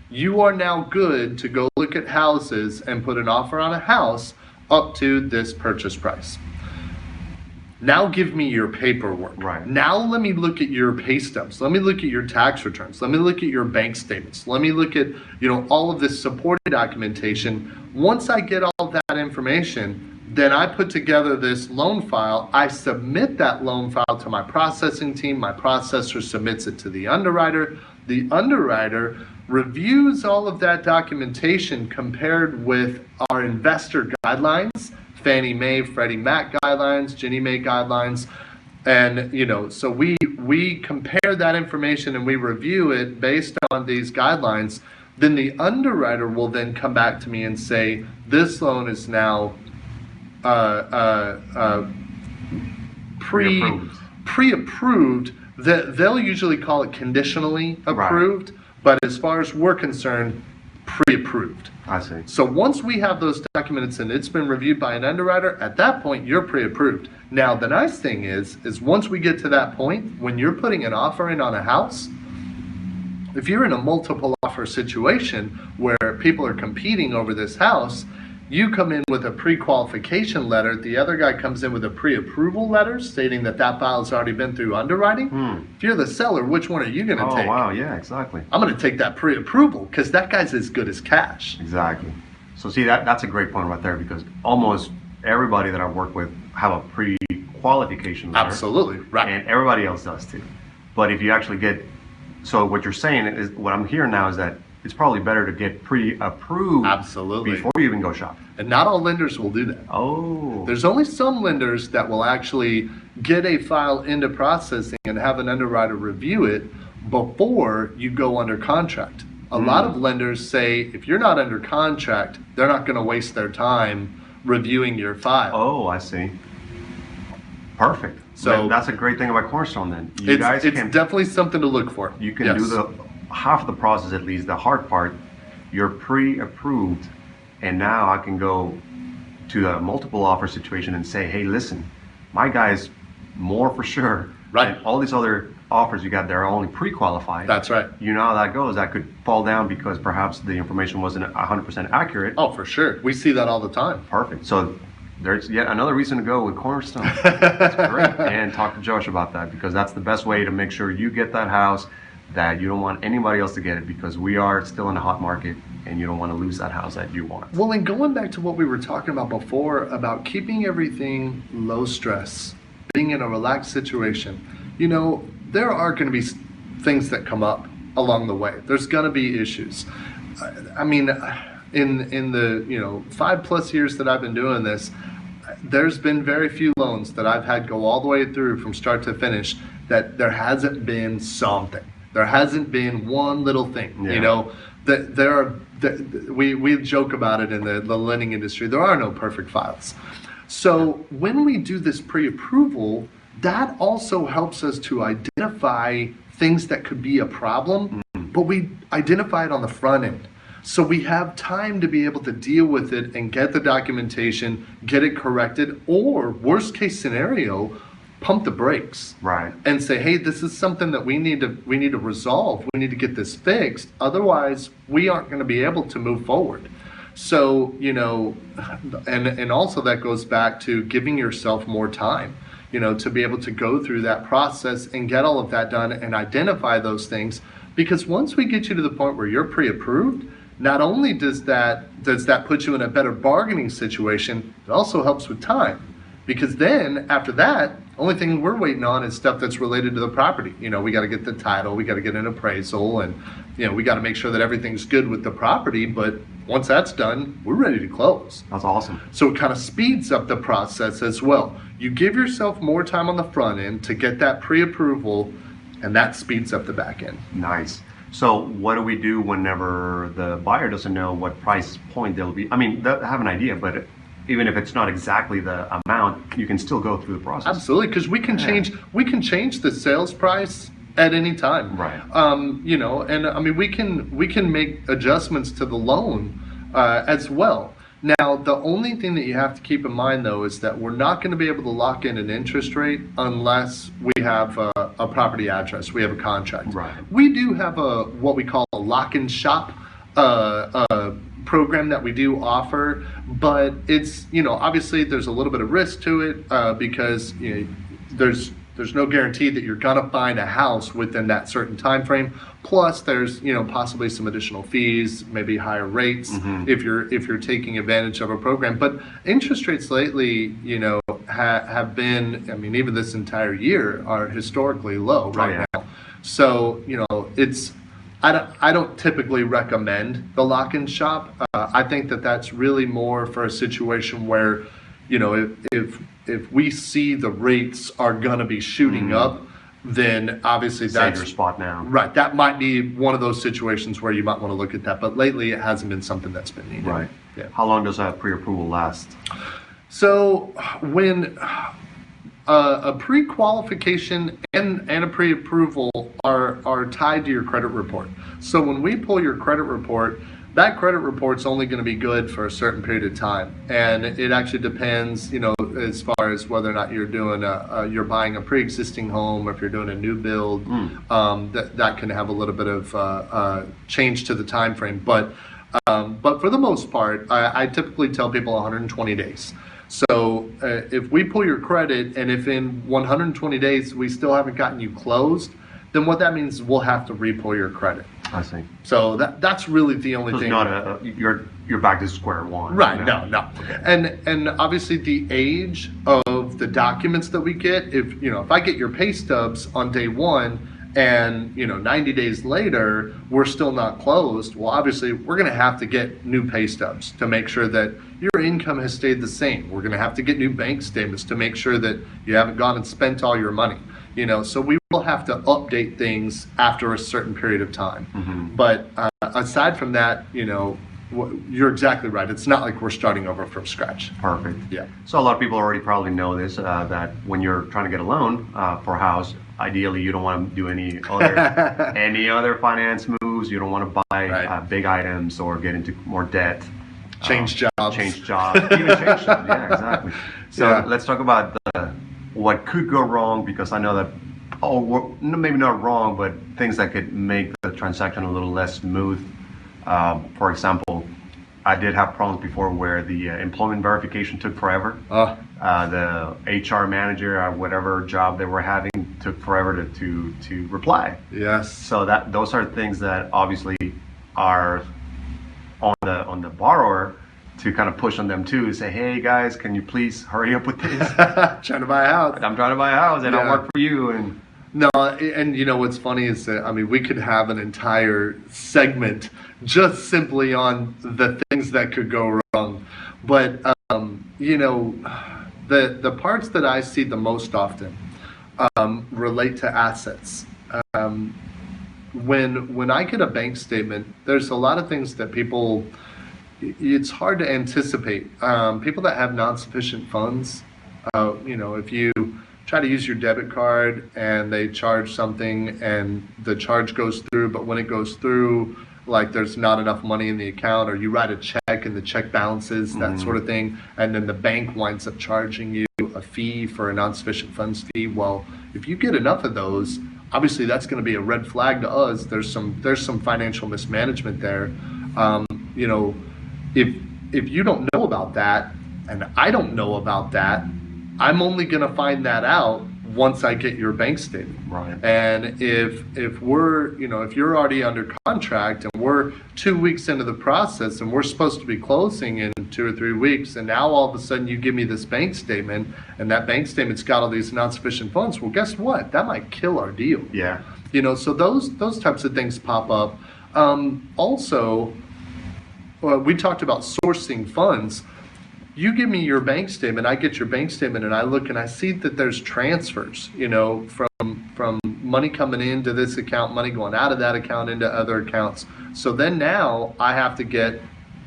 You are now good to go look at houses and put an offer on a house up to this purchase price. Now give me your paperwork. Right. Now let me look at your pay stubs. Let me look at your tax returns. Let me look at your bank statements. Let me look at, you know, all of this supporting documentation. Once I get all of that information, then I put together this loan file. I submit that loan file to my processing team. My processor submits it to the underwriter. The underwriter reviews all of that documentation compared with our investor guidelines, Fannie Mae, Freddie Mac guidelines, Ginnie Mae guidelines. And, you know, so we compare that information and we review it based on these guidelines. Then the underwriter will then come back to me and say, this loan is now pre-approved. They'll usually call it conditionally approved, right. But as far as we're concerned, pre-approved. I see. So once we have those documents and it's been reviewed by an underwriter, at that point you're pre-approved. Now the nice thing is once we get to that point, when you're putting an offer in on a house, if you're in a multiple offer situation where people are competing over this house, you come in with a pre-qualification letter, the other guy comes in with a pre-approval letter stating that that file has already been through underwriting. If you're the seller, which one are you going to take? Oh, wow, yeah, exactly. I'm going to take that pre-approval because that guy's as good as cash. Exactly. So see, that's a great point right there, because almost everybody that I work with have a pre-qualification letter. Absolutely, right. And everybody else does too. But if you actually get, so what you're saying is, what I'm hearing now is that it's probably better to get pre-approved. Absolutely. Before you even go shop. And not all lenders will do that. Oh. There's only some lenders that will actually get a file into processing and have an underwriter review it before you go under contract. A lot of lenders say if you're not under contract, they're not going to waste their time reviewing your file. Oh, I see. Perfect. So that's a great thing about Cornerstone then. It's definitely something to look for. You can do the half the process, at least the hard part. You're pre-approved, and now I can go to the multiple offer situation and say, hey, listen, my guy's more for sure. Right. And all these other offers you got there are only pre-qualified. That's right. You know how that goes. That could fall down because perhaps the information wasn't 100% accurate. Oh, for sure. We see that all the time. Perfect. So there's yet another reason to go with Cornerstone. That's great. And talk to Josh about that, because that's the best way to make sure you get that house, that you don't want anybody else to get it, because we are still in a hot market and you don't want to lose that house that you want. Well, and going back to what we were talking about before about keeping everything low stress, being in a relaxed situation, you know, there are going to be things that come up along the way. There's going to be issues. I mean, in the 5+ years that I've been doing this, there's been very few loans that I've had go all the way through from start to finish that there hasn't been something. There hasn't been one little thing. Yeah. You know, that there are. We joke about it in the lending industry. There are no perfect files. So when we do this pre-approval, that also helps us to identify things that could be a problem, but we identify it on the front end. So we have time to be able to deal with it and get the documentation, get it corrected, or worst case scenario, pump the brakes. Right. And say, hey, this is something that we need to resolve. We need to get this fixed. Otherwise, we aren't going to be able to move forward. So, and also that goes back to giving yourself more time, to be able to go through that process and get all of that done and identify those things. Because once we get you to the point where you're pre-approved, not only does that put you in a better bargaining situation, it also helps with time. Because then after that, only thing we're waiting on is stuff that's related to the property. We got to get the title, we got to get an appraisal, and we got to make sure that everything's good with the property. But once that's done, we're ready to close. That's awesome. So it kind of speeds up the process as well. You give yourself more time on the front end to get that pre-approval, and that speeds up the back end. Nice. So what do we do whenever the buyer doesn't know what price point they'll be? I mean, they have an idea, but even if it's not exactly the amount, you can still go through the process. Absolutely, because we can change the sales price at any time. Right. And I mean we can make adjustments to the loan as well. Now, the only thing that you have to keep in mind though is that we're not going to be able to lock in an interest rate unless we have a property address. We have a contract. Right. We do have what we call a lock-in shop program that we do offer, but it's obviously there's a little bit of risk to it because there's no guarantee that you're gonna find a house within that certain time frame. Plus there's possibly some additional fees, maybe higher rates if you're taking advantage of a program. But interest rates lately have been, I mean, even this entire year are historically low right now. So it's I don't typically recommend the lock-in shop. I think that that's really more for a situation where, if we see the rates are gonna be shooting up, then obviously that's your spot now. Right. That might be one of those situations where you might want to look at that. But lately, it hasn't been something that's been needed. Right. Yeah. How long does that pre-approval last? So when a pre-qualification and a pre-approval are tied to your credit report. So when we pull your credit report, that credit report's only going to be good for a certain period of time, and it actually depends, as far as whether or not you're doing you're buying a pre-existing home, or if you're doing a new build. That can have a little bit of change to the time frame, but for the most part, I typically tell people 120 days. So if we pull your credit, and if in 120 days we still haven't gotten you closed, then what that means is we'll have to re-pull your credit. I see. So that's really the only So it's thing. not you're back to square one. Right, no. Okay. And obviously the age of the documents that we get, if I get your pay stubs on day one and 90 days later we're still not closed, well obviously we're going to have to get new pay stubs to make sure that your income has stayed the same. We're going to have to get new bank statements to make sure that you haven't gone and spent all your money. So we will have to update things after a certain period of time. Mm-hmm. But aside from that, you're exactly right. It's not like we're starting over from scratch. Perfect. Yeah. So a lot of people already probably know this, that when you're trying to get a loan for a house, ideally you don't want to do any other finance moves. You don't want to buy big items or get into more debt. Change jobs. Even change jobs. Yeah, exactly. So let's talk about what could go wrong, because I know that, maybe not wrong, but things that could make the transaction a little less smooth. For example, I did have problems before where the employment verification took forever. The HR manager or whatever job they were having took forever to reply. Yes. So those are things that obviously are on the borrower to kind of push on them too, to say, hey guys, can you please hurry up with this? Trying to buy a house. I'm trying to buy a house and I'll work for you. And no, and what's funny is that, we could have an entire segment just simply on the things that could go wrong. But, the parts that I see the most often relate to assets. When I get a bank statement, there's a lot of things that it's hard to anticipate. People that have non-sufficient funds, if you try to use your debit card and they charge something and the charge goes through, but when it goes through, like there's not enough money in the account, or you write a check and the check bounces, that sort of thing, and then the bank winds up charging you a fee for a non-sufficient funds fee. Well, if you get enough of those, obviously that's going to be a red flag to us. There's some financial mismanagement there. If you don't know about that and I don't know about that, I'm only going to find that out once I get your bank statement. Right. And if we're, if you're already under contract and we're 2 weeks into the process and we're supposed to be closing in 2 or 3 weeks, and now all of a sudden you give me this bank statement and that bank statement's got all these non-sufficient funds, well, guess what? That might kill our deal. Yeah. So those types of things pop up. Also, we talked about sourcing funds. You give me your bank statement, I get your bank statement, and I look and I see that there's transfers, from money coming into this account, money going out of that account into other accounts. So then now I have to get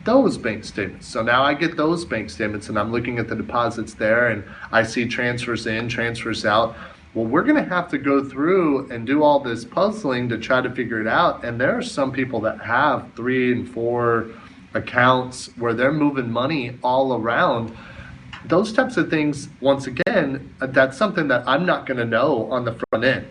those bank statements. So now I get those bank statements and I'm looking at the deposits there and I see transfers in, transfers out. Well, we're going to have to go through and do all this puzzling to try to figure it out. And there are some people that have 3 and 4 accounts where they're moving money all around. Those types of things, once again, that's something that I'm not going to know on the front end.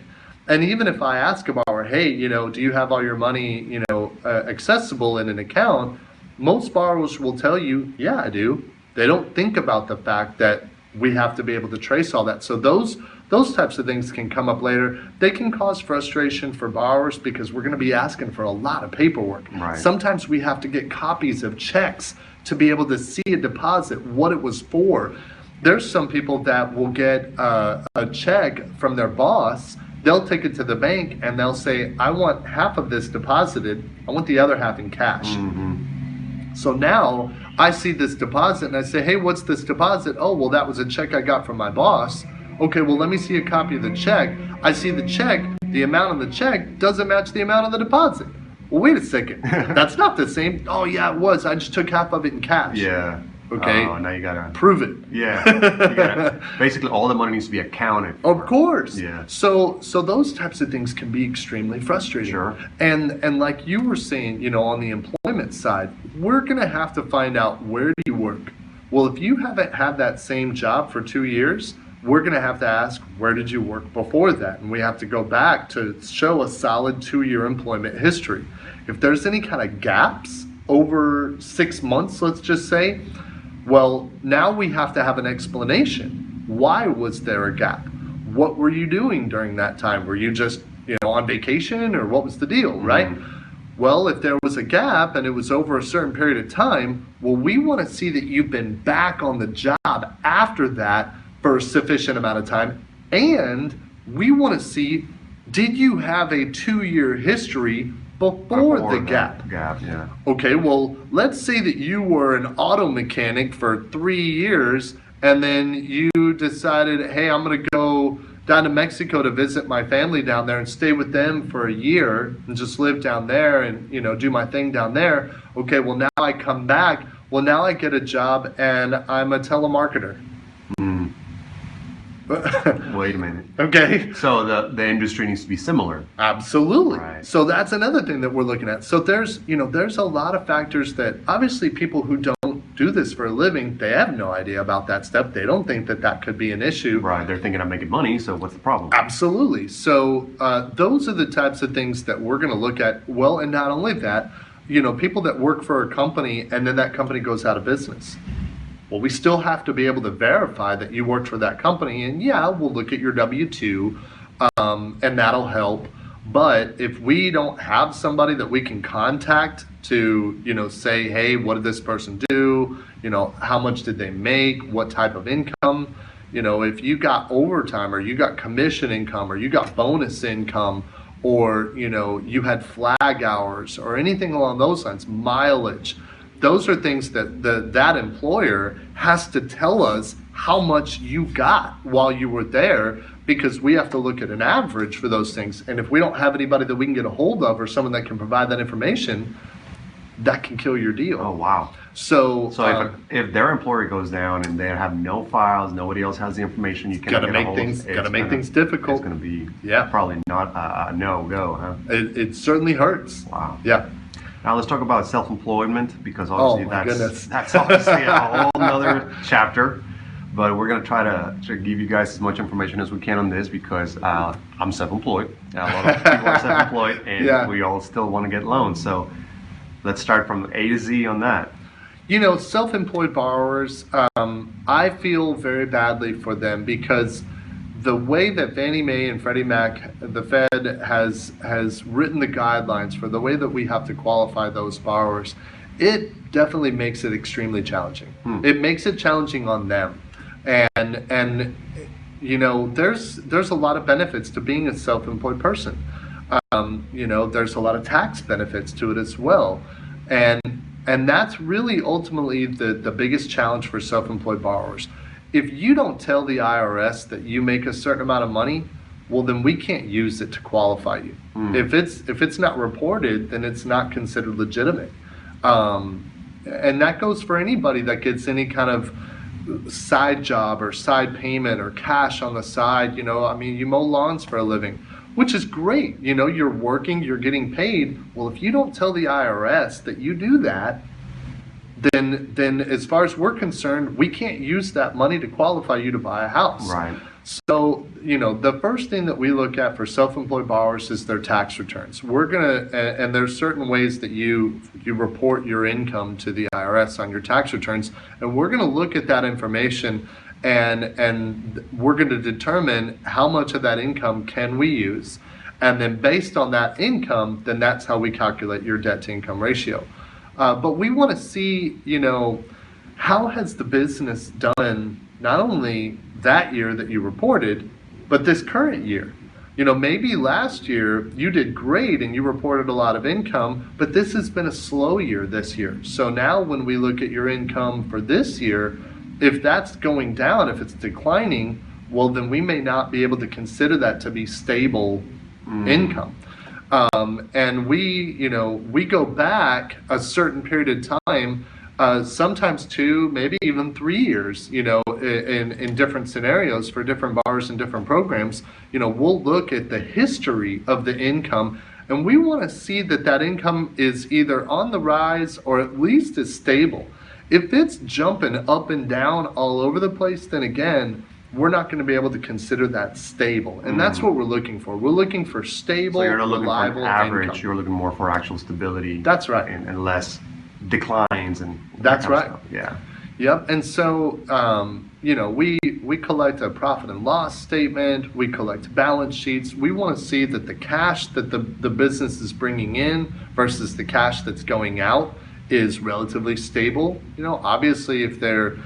And even if I ask a borrower, hey, do you have all your money, accessible in an account? Most borrowers will tell you, yeah, I do. They don't think about the fact that we have to be able to trace all that. So those types of things can come up later. They can cause frustration for borrowers because we're going to be asking for a lot of paperwork. Right. Sometimes we have to get copies of checks to be able to see a deposit, what it was for. There's some people that will get a check from their boss. They'll take it to the bank and they'll say, I want half of this deposited. I want the other half in cash. Mm-hmm. So now I see this deposit and I say, hey, what's this deposit? Oh, well, that was a check I got from my boss. Okay, well, let me see a copy of the check. I see the check. The amount of the check doesn't match the amount of the deposit. Well, wait a second. That's not the same. Oh, yeah, it was. I just took half of it in cash. Yeah. Okay. Oh, now you gotta prove it. Yeah. Basically, all the money needs to be accounted for. Of course. Yeah. So those types of things can be extremely frustrating. Sure. And like you were saying, on the employment side, we're gonna have to find out, where do you work? Well, if you haven't had that same job for 2 years, we're going to have to ask, where did you work before that? And we have to go back to show a solid 2-year employment history. If there's any kind of gaps over 6 months, let's just say, well, now we have to have an explanation. Why was there a gap? What were you doing during that time? Were you just, on vacation, or what was the deal, right? Well, if there was a gap and it was over a certain period of time, well, we want to see that you've been back on the job after that for a sufficient amount of time. And we want to see, did you have a 2-year history before the gap? Yeah. Okay, well, let's say that you were an auto mechanic for 3 years and then you decided, hey, I'm going to go down to Mexico to visit my family down there and stay with them for a year and just live down there and, do my thing down there. Okay, well, now I come back. Well, now I get a job and I'm a telemarketer. Wait a minute. Okay. So the industry needs to be similar. Absolutely. Right. So that's another thing that we're looking at. So there's a lot of factors that obviously people who don't do this for a living, they have no idea about that stuff. They don't think that that could be an issue. Right. They're thinking I'm making money, so what's the problem? Absolutely. So those are the types of things that we're going to look at. Well, and not only that, people that work for a company and then that company goes out of business. Well, we still have to be able to verify that you worked for that company. And yeah, we'll look at your W-2 and that'll help. But if we don't have somebody that we can contact to, say, hey, what did this person do? How much did they make? What type of income? If you got overtime or you got commission income or you got bonus income or, you had flag hours or anything along those lines, mileage. Those are things that that employer has to tell us how much you got while you were there, because we have to look at an average for those things. And if we don't have anybody that we can get a hold of or someone that can provide that information, that can kill your deal. Oh, wow. So if their employer goes down and they have no files, nobody else has the information, you can't get a hold of it. Gotta make things difficult. It's going to be probably not a no-go, huh? It certainly hurts. Wow. Yeah. Now let's talk about self-employment, because obviously goodness. that's obviously a whole nother chapter. But we're going to try to give you guys as much information as we can on this, because I'm self-employed. A lot of people are self-employed, and we all still want to get loans. So let's start from A to Z on that. Self-employed borrowers, I feel very badly for them, because the way that Fannie Mae and Freddie Mac, the Fed, has written the guidelines for the way that we have to qualify those borrowers, it definitely makes it extremely challenging. It makes it challenging on them. And there's a lot of benefits to being a self-employed person. There's a lot of tax benefits to it as well. And that's really ultimately the biggest challenge for self-employed borrowers. If you don't tell the IRS that you make a certain amount of money, well, then we can't use it to qualify you. If it's not reported, then it's not considered legitimate. And that goes for anybody that gets any kind of side job or side payment or cash on the side. You mow lawns for a living, which is great. You're working, you're getting paid. Well, if you don't tell the IRS that you do that, then as far as we're concerned, we can't use that money to qualify you to buy a house. Right. So, the first thing that we look at for self-employed borrowers is their tax returns. We're going to, and there's certain ways that you report your income to the IRS on your tax returns, and we're going to look at that information and we're going to determine how much of that income can we use. And then based on that income, then that's how we calculate your debt to income ratio. But we want to see, how has the business done not only that year that you reported, but this current year. Maybe last year you did great and you reported a lot of income, but this has been a slow year this year. So now when we look at your income for this year, if that's going down, if it's declining, well, then we may not be able to consider that to be stable income. And we go back a certain period of time, sometimes 2, maybe even 3 years, in different scenarios for different borrowers and different programs. We'll look at the history of the income, and we want to see that income is either on the rise or at least is stable. If it's jumping up and down all over the place, then again, we're not going to be able to consider that stable. And that's what we're looking for. We're looking for stable, so you're not looking reliable for an average, income. You're looking more for actual stability. That's right. And less declines and that's right. Yeah. Yep. And so, we collect a profit and loss statement, we collect balance sheets. We want to see that the cash that the business is bringing in versus the cash that's going out is relatively stable. Obviously, if they're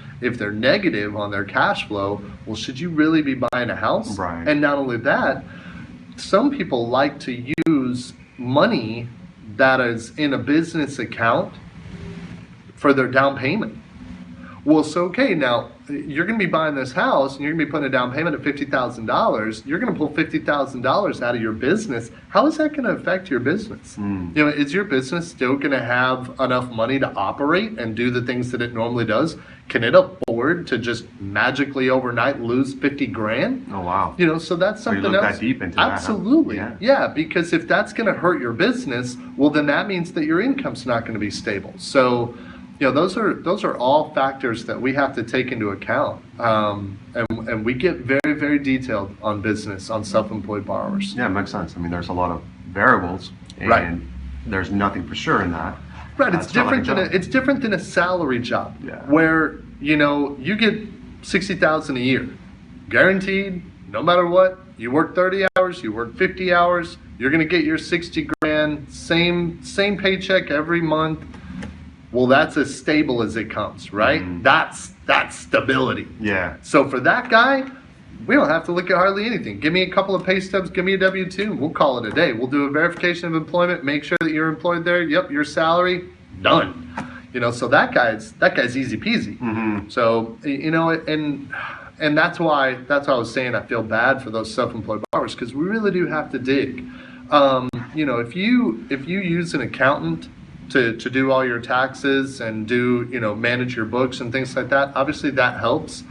negative on their cash flow, well, should you really be buying a house? Right. And not only that, some people like to use money that is in a business account for their down payment. Well, so okay, now you're going to be buying this house and you're going to be putting a down payment of $50,000. You're going to pull $50,000 out of your business. How is that going to affect your business? Is your business still going to have enough money to operate and do the things that it normally does? Can it afford to just magically overnight lose 50 grand? Oh, wow. So that's something so you look else. that deep into that, huh? Absolutely. Yeah. Because if that's going to hurt your business, well, then that means that your income's not going to be stable. So, those are all factors that we have to take into account, and we get very, very detailed on business, on self-employed borrowers. Yeah, it makes sense. I mean, there's a lot of variables, and Right. there's nothing for sure in that. Right, it's different not like a job. it's different than a salary job, Yeah. where you get 60,000 a year, guaranteed, no matter what. You work 30 hours, you work 50 hours, you're going to get your 60 grand, same paycheck every month. Well, that's as stable as it comes, right? That's stability. Yeah. So for that guy, we don't have to look at hardly anything. Give me a couple of pay stubs, give me a W-2, we'll call it a day. We'll do a verification of employment, make sure that you're employed there. Yep, your salary, done. So that guy's easy peasy. So, and that's why I was saying I feel bad for those self-employed borrowers, because we really do have to dig. If you use an accountant to do all your taxes and do, manage your books and things like that, obviously that helps.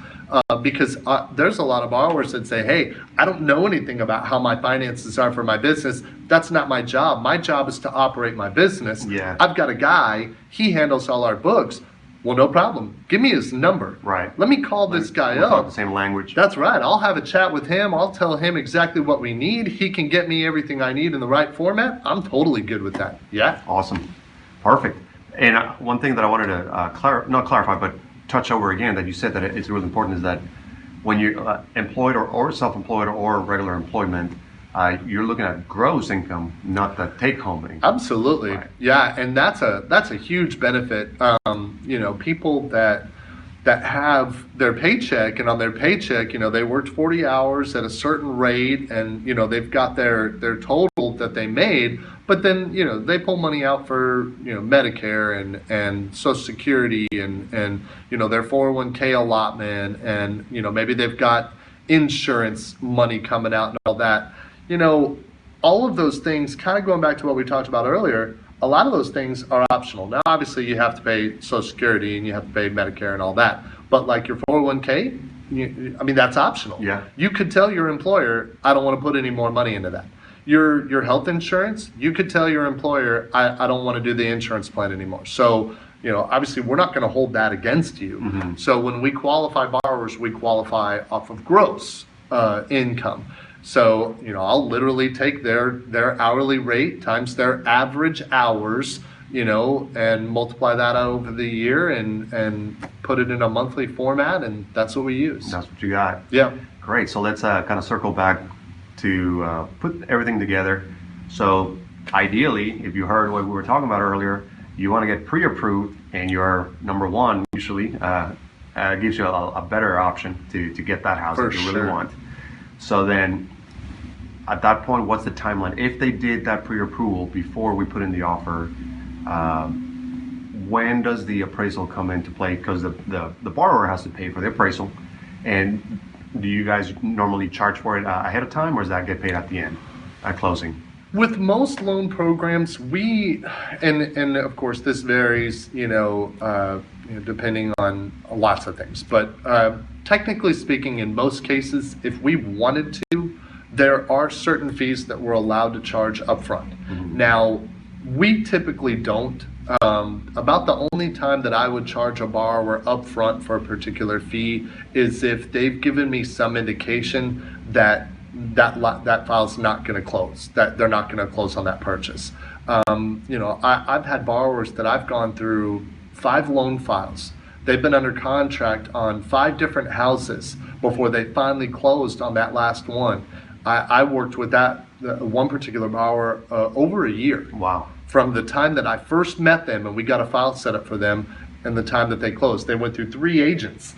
Because there's a lot of borrowers that say, hey, I don't know anything about how my finances are for my business. That's not my job. My job is to operate my business. Yeah. I've got a guy, he handles all our books. Well, no problem. Give me his number. Right. Let me call this guy We'll talk up. the same language. That's right. I'll have a chat with him. I'll tell him exactly what we need. He can get me everything I need in the right format. I'm totally good with that. Yeah. Awesome. Perfect. And one thing that I wanted to not clarify, but touch over again that you said that it's really important is that when you're employed or self-employed or regular employment, you're looking at gross income, not the take-home income. Absolutely. Right. Yeah, and that's a huge benefit. People that have their paycheck, and on their paycheck, they worked 40 hours at a certain rate, and they've got their total that they made, but then they pull money out for Medicare and Social Security and their 401k allotment, and maybe they've got insurance money coming out and all that. All of those things, kind of going back to what we talked about earlier, a lot of those things are optional. Now, obviously, you have to pay Social Security and you have to pay Medicare and all that. But like your 401k, that's optional. Yeah. You could tell your employer, I don't want to put any more money into that. Your health insurance, you could tell your employer, I don't want to do the insurance plan anymore. So, obviously, we're not going to hold that against you. So when we qualify borrowers, we qualify off of gross income. So, I'll literally take their hourly rate times their average hours, and multiply that out over the year and put it in a monthly format, and that's what we use. That's what you got. Yeah. Great. So let's kind of circle back to put everything together. So ideally, if you heard what we were talking about earlier, you want to get pre-approved, and your number one usually gives you a better option to get that house For that you sure. really want. So then, at that point, what's the timeline? If they did that pre-approval before we put in the offer, when does the appraisal come into play? Because the borrower has to pay for the appraisal. And do you guys normally charge for it ahead of time, or does that get paid at the end, at closing? With most loan programs, and of course this varies, depending on lots of things. But technically speaking, in most cases, if we wanted to, there are certain fees that we're allowed to charge upfront. Now, we typically don't. About the only time that I would charge a borrower upfront for a particular fee is if they've given me some indication that file's not going to close, that they're not going to close on that purchase. I've had borrowers that I've gone through 5 loan files they've been under contract on 5 different houses before they finally closed on that last one. I worked with that one particular borrower over a year. Wow. From the time that I first met them and we got a file set up for them and the time that they closed. They went through 3 agents.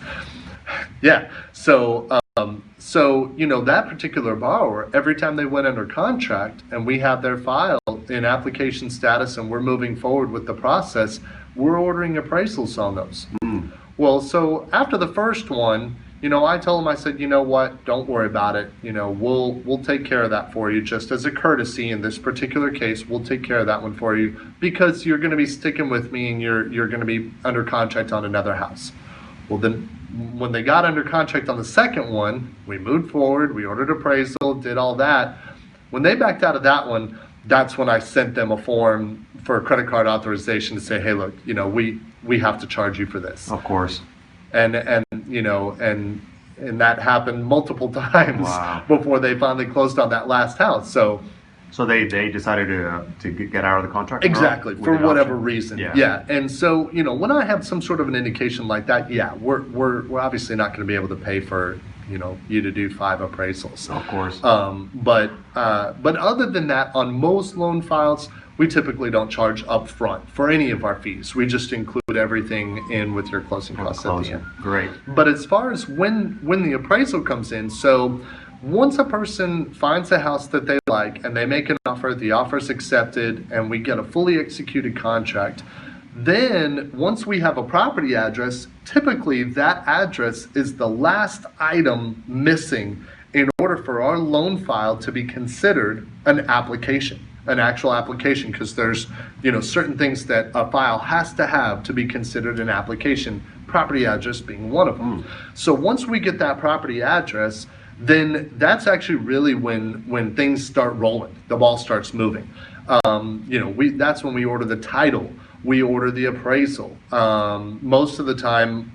Yeah. So that particular borrower, every time they went under contract and we have their file in application status and we're moving forward with the process, we're ordering appraisals on those. Well, so after the first one, I told them, I said, you know what, don't worry about it. We'll take care of that for you just as a courtesy in this particular case. We'll take care of that one for you because you're going to be sticking with me and you're going to be under contract on another house. Well, then when they got under contract on the second one, we moved forward, we ordered appraisal, did all that. When they backed out of that one, that's when I sent them a form for a credit card authorization to say, hey, look, we have to charge you for this. Of course. And that happened multiple times. Wow. Before they finally closed on that last house. So they decided to get out of the contract? Exactly, for whatever reason. Yeah. And so, when I have some sort of an indication like that, we're obviously not going to be able to pay for, you to do 5 appraisals. Of course. But other than that, on most loan files, we typically don't charge up front for any of our fees. We just include everything in with your closing costs at the end. Great. But as far as when the appraisal comes in, so once a person finds a house that they like and they make an offer, the offer is accepted, and we get a fully executed contract, then once we have a property address, typically that address is the last item missing in order for our loan file to be considered an application. An actual application, because there's certain things that a file has to have to be considered an application, property address being one of them. So once we get that property address, then that's actually really when things start rolling, the ball starts moving. That's when we order the title, we order the appraisal. Most of the time,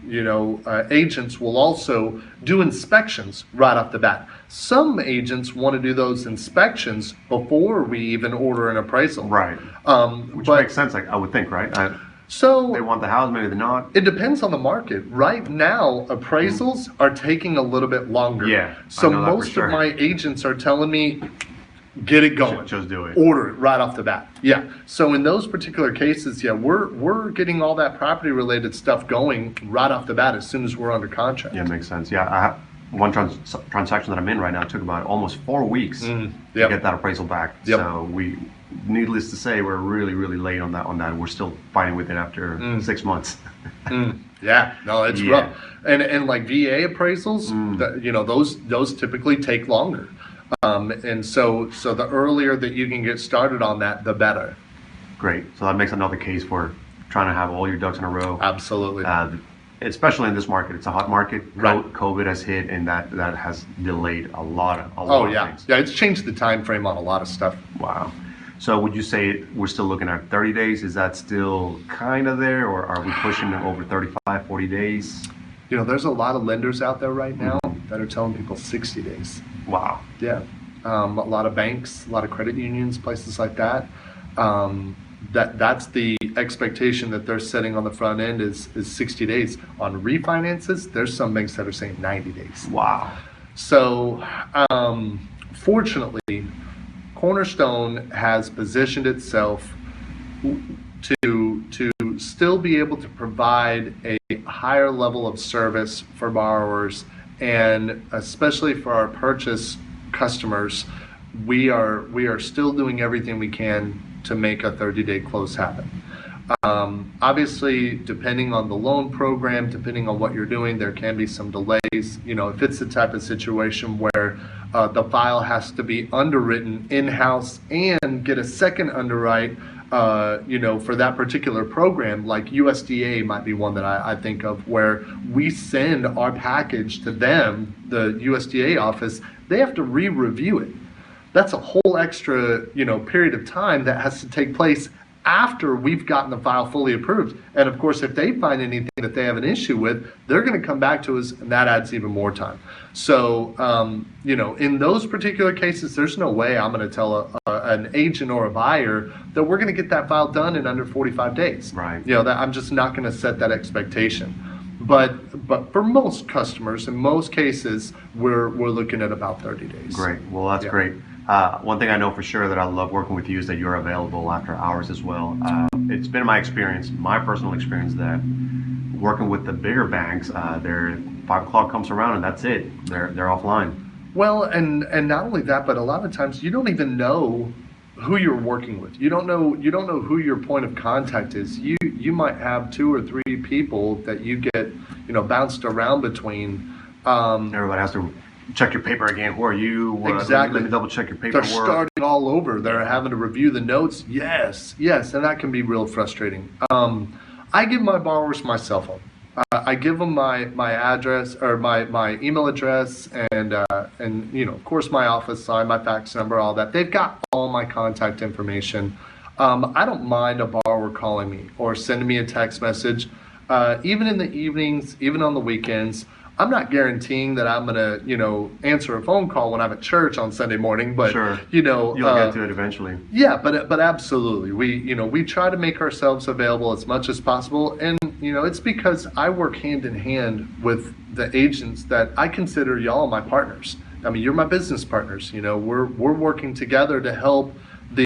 agents will also do inspections right off the bat. Some agents want to do those inspections before we even order an appraisal. Right. Which makes sense, I would think, right? So they want the house, maybe they're not. It depends on the market. Right now, appraisals are taking a little bit longer. Yeah. So most of my agents are telling me, get it going. Just do it. Order it right off the bat. Yeah. So in those particular cases, we're getting all that property related stuff going right off the bat as soon as we're under contract. Yeah, makes sense. Yeah, I have one transaction that I'm in right now. It took about almost 4 weeks to get that appraisal back. Yep. So needless to say, we're really, really late on that. We're still fighting with it after 6 months. Yeah, no, it's rough. And like VA appraisals, those typically take longer. And so the earlier that you can get started on that, the better. Great. So that makes another case for trying to have all your ducks in a row. Absolutely. Especially in this market, it's a hot market. Right. COVID has hit, and that has delayed a lot of things. Yeah, it's changed the time frame on a lot of stuff. Wow. So would you say we're still looking at 30 days? Is that still kind of there, or are we pushing it over 35, 40 days? There's a lot of lenders out there right now that are telling people 60 days. Wow. Yeah. A lot of banks, a lot of credit unions, places like that. That's the expectation that they're setting on the front end is 60 days. On refinances, there's some banks that are saying 90 days. Wow. So, fortunately, Cornerstone has positioned itself to still be able to provide a higher level of service for borrowers, and especially for our purchase customers, we are still doing everything we can to make a 30-day close happen. Obviously, depending on the loan program, depending on what you're doing, there can be some delays. If it's the type of situation where the file has to be underwritten in-house and get a second underwrite, for that particular program, like USDA might be one that I think of, where we send our package to them, the USDA office, they have to re-review it. That's a whole extra, period of time that has to take place after we've gotten the file fully approved. And of course, if they find anything that they have an issue with, they're going to come back to us, and that adds even more time. So, in those particular cases, there's no way I'm going to tell an agent or a buyer that we're going to get that file done in under 45 days. Right. I'm just not going to set that expectation. But for most customers, in most cases, we're looking at about 30 days. Great. Well, that's great. One thing I know for sure that I love working with you is that you're available after hours as well. It's been my experience, my personal experience, that working with the bigger banks, they're 5 o'clock comes around and that's it. They're offline. Well, and not only that, but a lot of times you don't even know who you're working with. You don't know who your point of contact is. You might have 2 or 3 people that you get bounced around between. Everybody has to check your paper again. Who are you? Exactly. Let me double check your paperwork. They're starting all over. They're having to review the notes. Yes, and that can be real frustrating. I give my borrowers my cell phone. I give them my address or my email address and of course my office line, my fax number, all that. They've got all my contact information. I don't mind a borrower calling me or sending me a text message, even in the evenings, even on the weekends. I'm not guaranteeing that I'm gonna answer a phone call when I'm at church on Sunday morning, but sure. You'll get to it eventually. Yeah, but absolutely, we try to make ourselves available as much as possible, and it's because I work hand in hand with the agents that I consider y'all my partners. I mean, you're my business partners. We're working together to help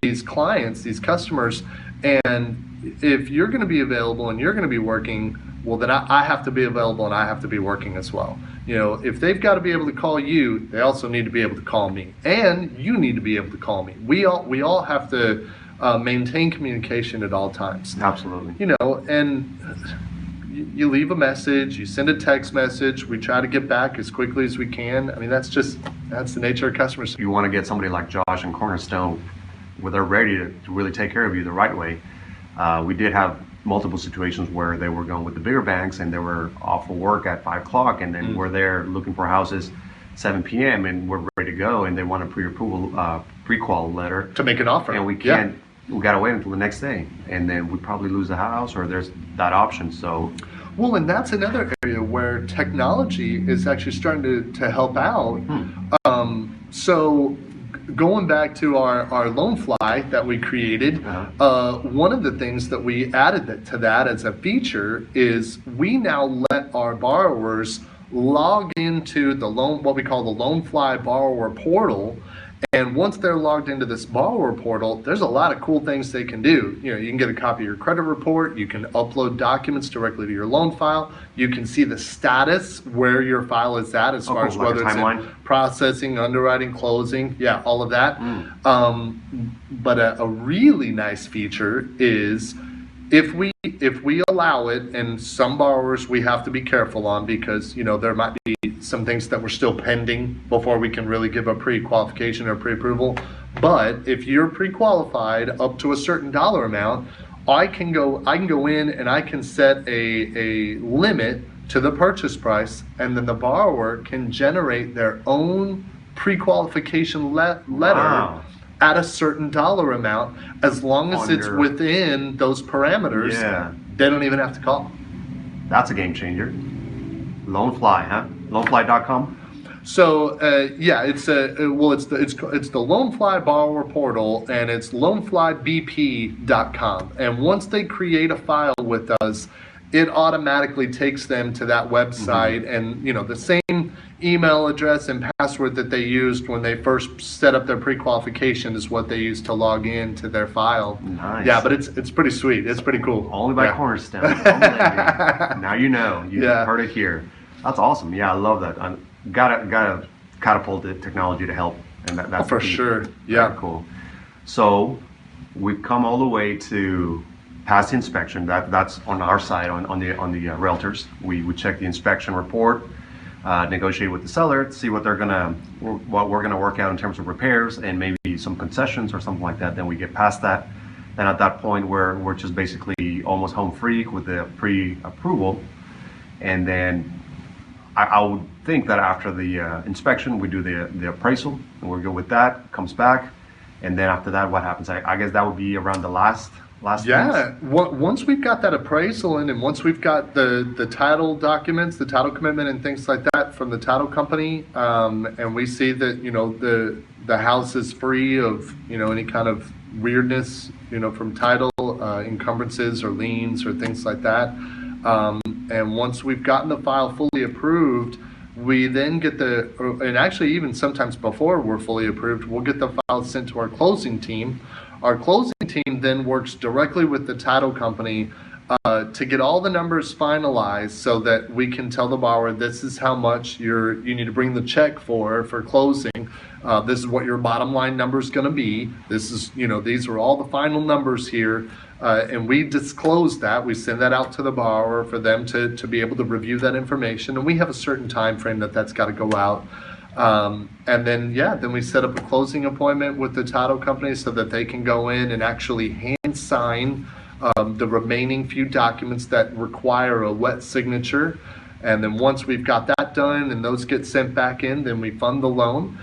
these clients, these customers, and if you're going to be available and you're going to be working, well, then I have to be available and I have to be working as well. If they've got to be able to call you, they also need to be able to call me, and you need to be able to call me. We all have to maintain communication at all times. Absolutely. And you leave a message, you send a text message, we try to get back as quickly as we can. I mean, that's the nature of customers. You want to get somebody like Josh and Cornerstone where they're ready to really take care of you the right way. We did have multiple situations where they were going with the bigger banks and they were off for work at 5 o'clock, and then we're there looking for houses 7 p.m. and we're ready to go, and they want a pre-approval pre-qual letter to make an offer, and we can't. We gotta wait until the next day, and then we probably lose the house, or there's that option. So, well, and that's another area where technology is actually starting to help out. So, going back to our loan fly that we created, one of the things that we added to that as a feature is we now let our borrowers log into what we call the Loan Fly borrower portal. And once they're logged into this borrower portal, there's a lot of cool things they can do. You can get a copy of your credit report. You can upload documents directly to your loan file. You can see the status where your file is at as far as whether it's in processing, underwriting, closing, all of that. But a really nice feature is if we allow it, and some borrowers we have to be careful on because there might be some things that we're still pending before we can really give a pre-qualification or pre-approval. But if you're pre-qualified up to a certain dollar amount, I can go in and I can set a limit to the purchase price, and then the borrower can generate their own pre-qualification letter at a certain dollar amount, as long as it's within those parameters. They don't even have to call. That's a game changer. Loanfly, huh? Loanfly.com. So it's the Loanfly borrower portal, and it's loanflybp.com. And once they create a file with us, it automatically takes them to that website, and the same email address and password that they used when they first set up their pre-qualification is what they use to log in to their file. Nice. Yeah, but it's pretty sweet. It's pretty cool. Only by Cornerstone. Now you know. You heard it here. That's awesome. Yeah, I love that. Gotta catapult the technology to help, and that's for sure. Yeah, very cool. So we've come all the way to pass the inspection. That's on our side, on the realtors. We check the inspection report, negotiate with the seller, see what we're gonna work out in terms of repairs and maybe some concessions or something like that. Then we get past that. Then at that point we're just basically almost home free with the pre-approval, and then I would think that after the inspection we do the appraisal, and we're good with that. Comes back, and then after that, what happens? I guess that would be around the last. Once we've got that appraisal in, and once we've got the title documents, the title commitment and things like that from the title company, and we see that the house is free of any kind of weirdness from title, encumbrances or liens or things like that, and once we've gotten the file fully approved, we then get and actually even sometimes before we're fully approved, we'll get the file sent to our closing team. Our closing team then works directly with the title company to get all the numbers finalized so that we can tell the borrower this is how much you need to bring the check for closing. This is what your bottom line number is going to be. This is, these are all the final numbers here. And we disclose that. We send that out to the borrower for them to be able to review that information. And we have a certain time frame that's got to go out. And then we set up a closing appointment with the title company so that they can go in and actually hand sign the remaining few documents that require a wet signature. And then once we've got that done and those get sent back in, then we fund the loan.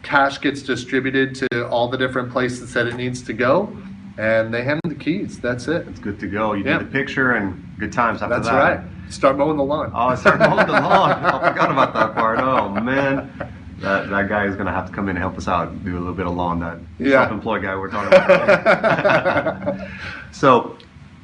Cash gets distributed to all the different places that it needs to go, and they hand the keys. That's it. It's good to go. You need the picture and good times after that. That's right. Start mowing the lawn. Oh, start mowing the lawn. I forgot about that part. Oh, man. That guy is going to have to come in and help us out, do a little bit of lawn, that self-employed guy we're talking about. So,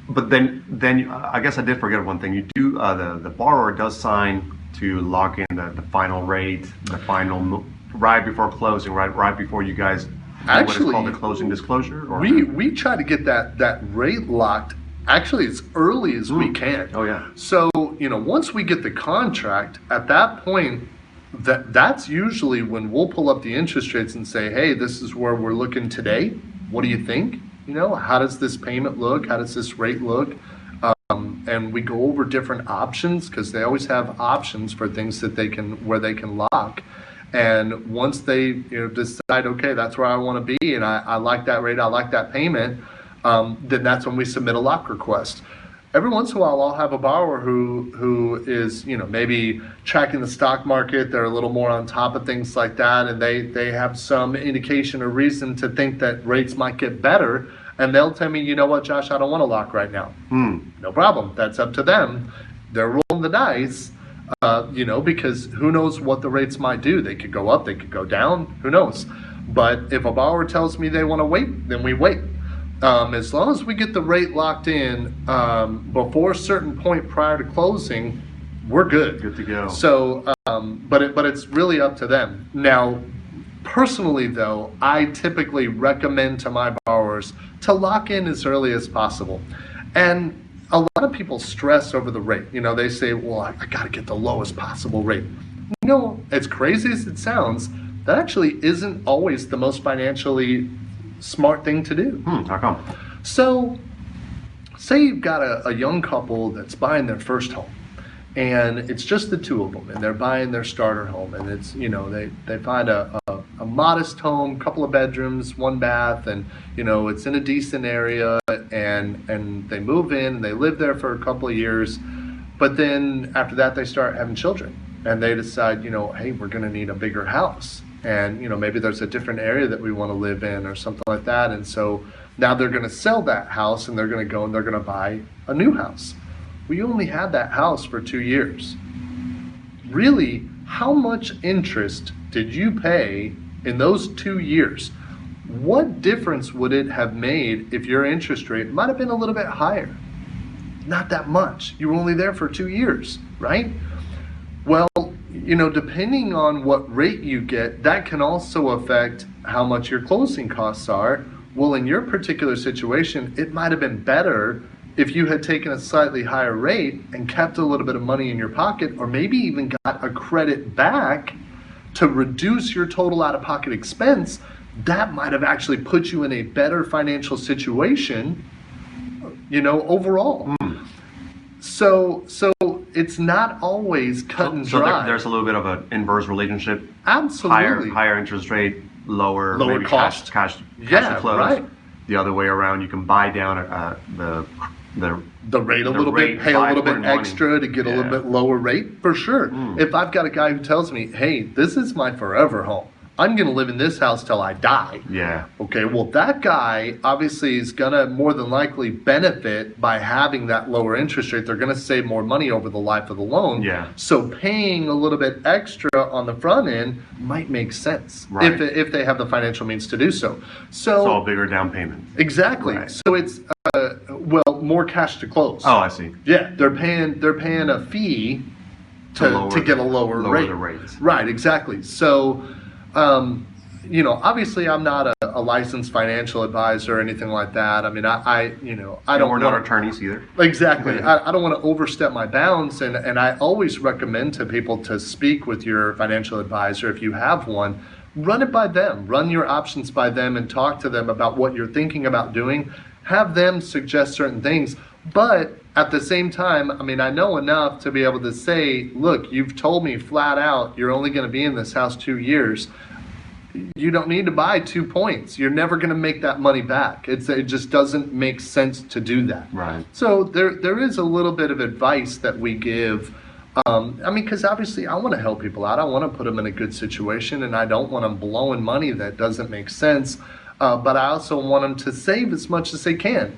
but then I guess I did forget one thing. You do, the borrower does sign to lock in the final rate, the final, right before closing, right before you guys what is called the closing disclosure? Or? We try to get that rate locked actually as early as we can. Oh, yeah. So, once we get the contract, at that point, that's usually when we'll pull up the interest rates and say, hey, this is where we're looking today. What do you think? How does this payment look? How does this rate look? And we go over different options because they always have options for things that where they can lock. And once they decide, okay, that's where I want to be, and I like that rate, I like that payment, then that's when we submit a lock request. Every once in a while, I'll have a borrower who is, maybe tracking the stock market. They're a little more on top of things like that, and they have some indication or reason to think that rates might get better. And they'll tell me, you know what, Josh, I don't want to lock right now. No problem. That's up to them. They're rolling the dice, because who knows what the rates might do. They could go up, they could go down, who knows. But if a borrower tells me they want to wait, then we wait. As long as we get the rate locked in before a certain point prior to closing, we're good. Good to go. So, but it's really up to them. Now, personally though, I typically recommend to my borrowers to lock in as early as possible. And a lot of people stress over the rate. They say, well, I got to get the lowest possible rate. As crazy as it sounds, that actually isn't always the most financially smart thing to do. How come? So, say you've got a young couple that's buying their first home, and it's just the two of them, and they're buying their starter home, and it's, they find a modest home, couple of bedrooms, one bath, and it's in a decent area, and they move in and they live there for a couple of years, but then after that they start having children, and they decide, hey, we're going to need a bigger house, and maybe there's a different area that we want to live in or something like that, and so now they're going to sell that house and they're going to go and they're going to buy a new house. We only had that house for 2 years. Really, how much interest did you pay in those 2 years? What difference would it have made if your interest rate might have been a little bit higher? Not that much. You were only there for 2 years, right? Well, depending on what rate you get, that can also affect how much your closing costs are. Well, in your particular situation, it might have been better if you had taken a slightly higher rate and kept a little bit of money in your pocket, or maybe even got a credit back to reduce your total out-of-pocket expense. That might have actually put you in a better financial situation, overall. So it's not always cut and dry. There's a little bit of an inverse relationship. Absolutely. Higher interest rate, lower maybe cost. Cash to close. Right. The other way around, you can buy down the rate a little bit, pay a little bit extra to get a little bit lower rate, for sure. If I've got a guy who tells me, hey, this is my forever home, I'm going to live in this house till I die. Yeah. Okay, well, that guy obviously is going to more than likely benefit by having that lower interest rate. They're going to save more money over the life of the loan. Yeah. So paying a little bit extra on the front end might make sense, right, if they have the financial means to do so. So it's all bigger down payment. Exactly. Right. So it's, more cash to close. Oh, I see. Yeah, they're paying a fee to get a lower rate. The rates. Right, exactly. So, obviously I'm not a licensed financial advisor or anything like that. I mean, I don't. We're not attorneys either. Exactly. I don't want to overstep my bounds, and I always recommend to people to speak with your financial advisor if you have one. Run it by them. Run your options by them and talk to them about what you're thinking about doing. Have them suggest certain things. But at the same time, I mean, I know enough to be able to say, look, you've told me flat out you're only going to be in this house 2 years. You don't need to buy 2 points. You're never going to make that money back. It just doesn't make sense to do that. Right. So there is a little bit of advice that we give. Because obviously I want to help people out. I want to put them in a good situation, and I don't want them blowing money that doesn't make sense. But I also want them to save as much as they can.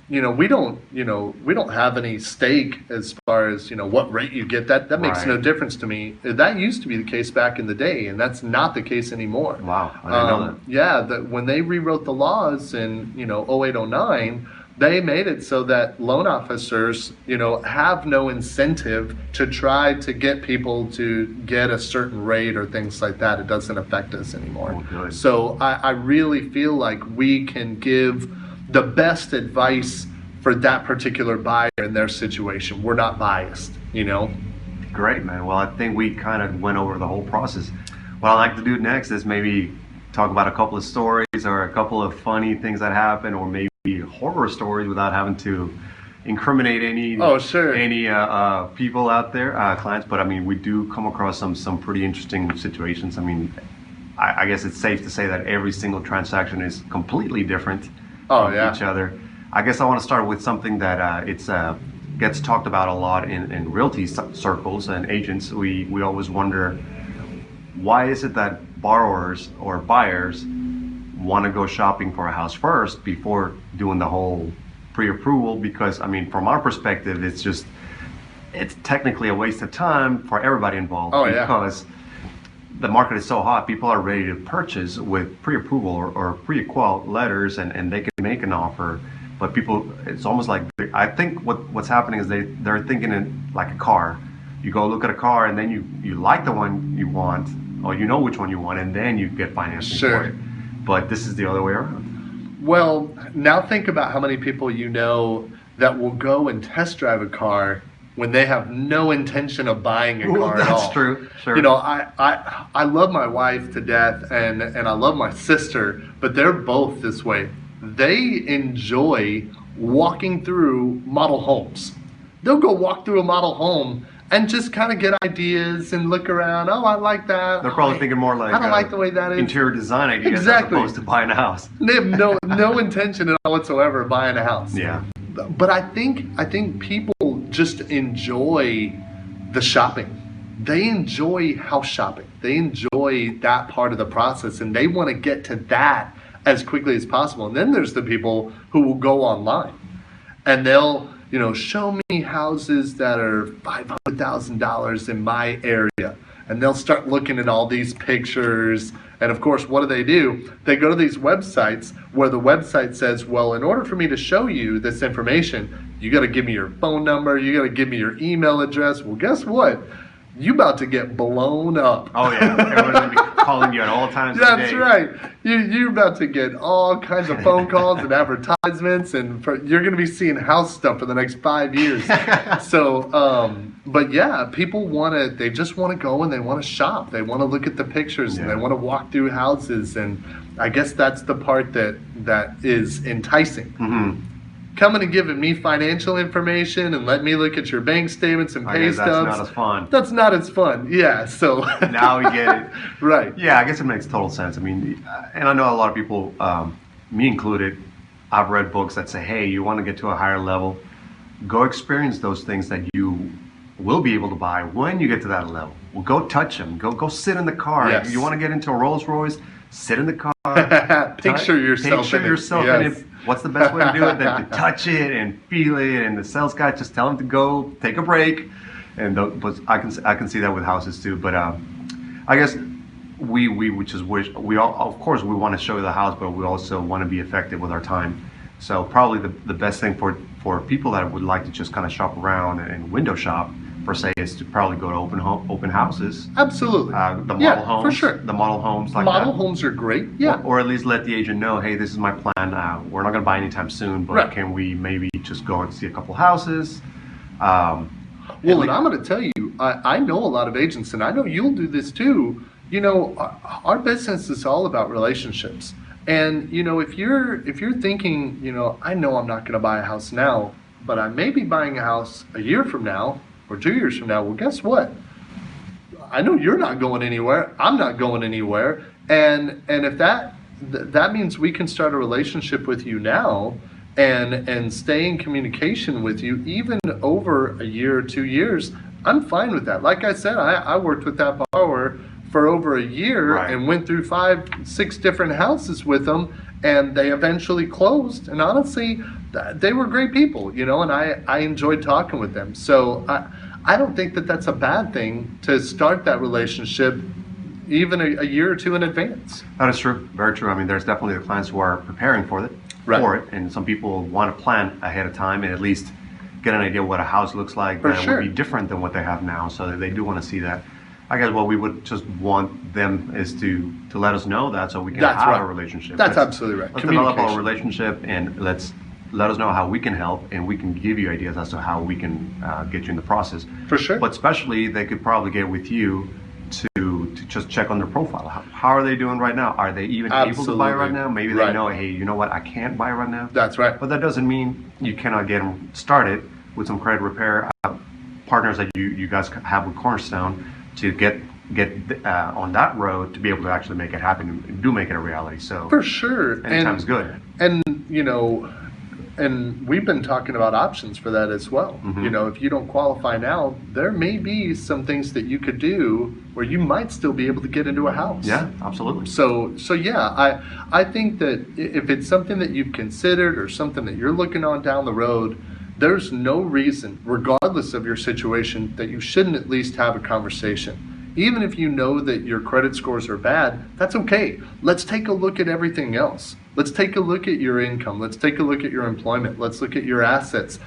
We don't have any stake as far as, what rate you get. That makes no difference to me. That used to be the case back in the day, and that's not the case anymore. Wow, I didn't know that. Yeah, when they rewrote the laws in, 08, 09, they made it so that loan officers, have no incentive to try to get people to get a certain rate or things like that. It doesn't affect us anymore. Oh, good. So I really feel like we can give the best advice for that particular buyer in their situation. We're not biased, Great, man. Well, I think we kind of went over the whole process. What I'd like to do next is maybe talk about a couple of stories or a couple of funny things that happen, or maybe horror stories without having to incriminate any people out there, clients. But I mean, we do come across some pretty interesting situations. I mean, I guess it's safe to say that every single transaction is completely different from each other. I guess I want to start with something that gets talked about a lot in realty circles and agents. We always wonder, why is it that borrowers or buyers want to go shopping for a house first before doing the whole pre-approval? Because I mean, from our perspective, it's technically a waste of time for everybody involved. Because the market is so hot, people are ready to purchase with pre-approval or pre-qual letters, and they can make an offer. But people, it's almost like, I think what's happening is they're thinking in like a car. You go look at a car, and then you like the one you want, or you know which one you want, and then you get financing for it. But this is the other way around. Well, now think about how many people that will go and test drive a car when they have no intention of buying a car at all. That's true. Sure. I love my wife to death, and I love my sister, but they're both this way. They enjoy walking through model homes. They'll go walk through a model home and just kind of get ideas and look around. Oh, I like that. They're probably thinking more like, I don't like the way that is. Interior design ideas, exactly, as opposed to buying a house. They have no intention at all whatsoever of buying a house. Yeah. But I think people just enjoy the shopping. They enjoy house shopping. They enjoy that part of the process, and they want to get to that as quickly as possible. And then there's the people who will go online, and they'll show me houses that are $500,000 in my area, and they'll start looking at all these pictures. And of course, what do? They go to these websites where the website says, well, in order for me to show you this information, you got to give me your phone number, you got to give me your email address. Well, guess what? You about to get blown up. Oh yeah, everyone's gonna be calling you at all times. That's right. You're about to get all kinds of phone calls and advertisements, and you're gonna be seeing house stuff for the next 5 years. So, but yeah, people they just want to go and they want to shop. They want to look at the pictures and they want to walk through houses, and I guess that's the part that is enticing. Mm-hmm. Coming and giving me financial information and let me look at your bank statements and pay stubs. That's not as fun. That's not as fun. Yeah, so. Now we get it. Right. Yeah, I guess it makes total sense. I mean, and I know a lot of people, me included, I've read books that say, hey, you want to get to a higher level, go experience those things that you will be able to buy when you get to that level. Well, go touch them. Go sit in the car. Yes. You want to get into a Rolls Royce, sit in the car. Picture yourself in it. What's the best way to do it than to touch it and feel it? And the sales guy, just tell him to go take a break. And but I can see that with houses too. But I guess we just wish we all, of course, we want to show you the house, but we also want to be effective with our time. So probably the best thing for people that would like to just kind of shop around and window shop per se is to probably go to open houses. Absolutely. The model homes, for sure. the model homes like Model that. homes are great. Yeah. Or at least let the agent know, hey, this is my plan. We're not going to buy anytime soon, but Right. can we maybe just go and see a couple houses? Well, and I'm going to tell you, I know a lot of agents, and I know you'll do this too. You know, our business is all about relationships. And you know, if you're thinking, you know, I know I'm not going to buy a house now, but I may be buying a house a year from now or 2 years from now. Well, guess what? I know you're not going anywhere. I'm not going anywhere. And if that means we can start a relationship with you now and stay in communication with you even over a year or 2 years, I'm fine with that. Like I said, I worked with that borrower for over a year Right. and went through 5, 6 different houses with them, and they eventually closed. And honestly, they were great people, you know, and I enjoyed talking with them. So I don't think that that's a bad thing to start that relationship even a year or two in advance. That is true, very true. I mean, there's definitely the clients who are preparing for it, Right. and some people want to plan ahead of time and at least get an idea of what a house looks like For that sure. would be different than what they have now. So they do want to see that. I guess what we would just want them is to let us know that so we can That's have right. a relationship. That's absolutely right. Let's develop our Communication. relationship and let us know how we can help, and we can give you ideas as to how we can get you in the process. For sure. But especially, they could probably get with you to just check on their profile. How are they doing right now? Are they even able to buy Absolutely. right now? Maybe Right. they know, hey, you know what, I can't buy right now. That's right. But that doesn't mean you cannot get them started with some credit repair partners that you guys have with Cornerstone to get on that road to be able to actually make it happen and do make it a reality. So For sure. anytime's good. And you know, and we've been talking about options for that as well. Mm-hmm. You know, if you don't qualify now, there may be some things that you could do where you might still be able to get into a house. Yeah, absolutely. So yeah, I think that if it's something that you've considered or something that you're looking on down the road, there's no reason, regardless of your situation, that you shouldn't at least have a conversation. Even if you know that your credit scores are bad, that's okay. Let's take a look at everything else. Let's take a look at your income. Let's take a look at your employment. Let's look at your assets.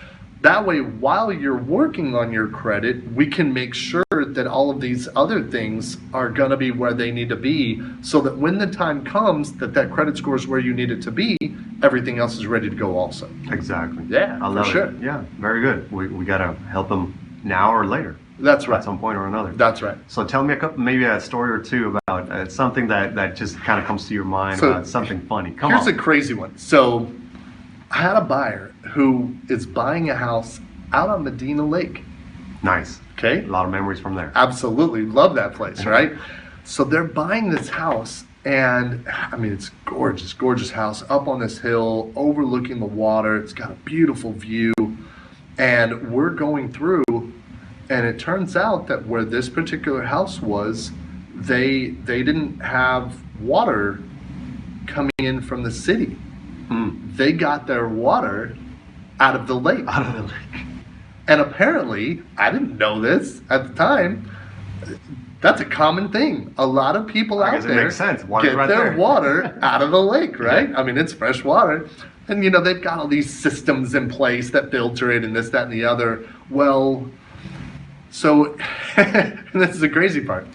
That way, while you're working on your credit, we can make sure that all of these other things are going to be where they need to be, so that when the time comes that credit score is where you need it to be, everything else is ready to go also. Exactly. Yeah, I for love sure. it. Yeah, very good. We got to help them now or later. That's right. At some point or another. That's right. So tell me maybe a story or two about something that just kind of comes to your mind So, about something funny. Come Here's on. a crazy one. So I had a buyer who is buying a house out on Medina Lake. Nice. Okay? A lot of memories from there. Absolutely. Love that place, right? So they're buying this house, and I mean, it's gorgeous, gorgeous house up on this hill overlooking the water. It's got a beautiful view. And we're going through, and it turns out that where this particular house was, they didn't have water coming in from the city. They got their water out of the lake. Out of the lake. And apparently, I didn't know this at the time, that's a common thing. A lot of people I out guess it there makes sense. Water's get right their there. water out of the lake, right? Yeah. I mean, it's fresh water. And, you know, they've got all these systems in place that filter it and this, that, and the other. Well, so this is the crazy part.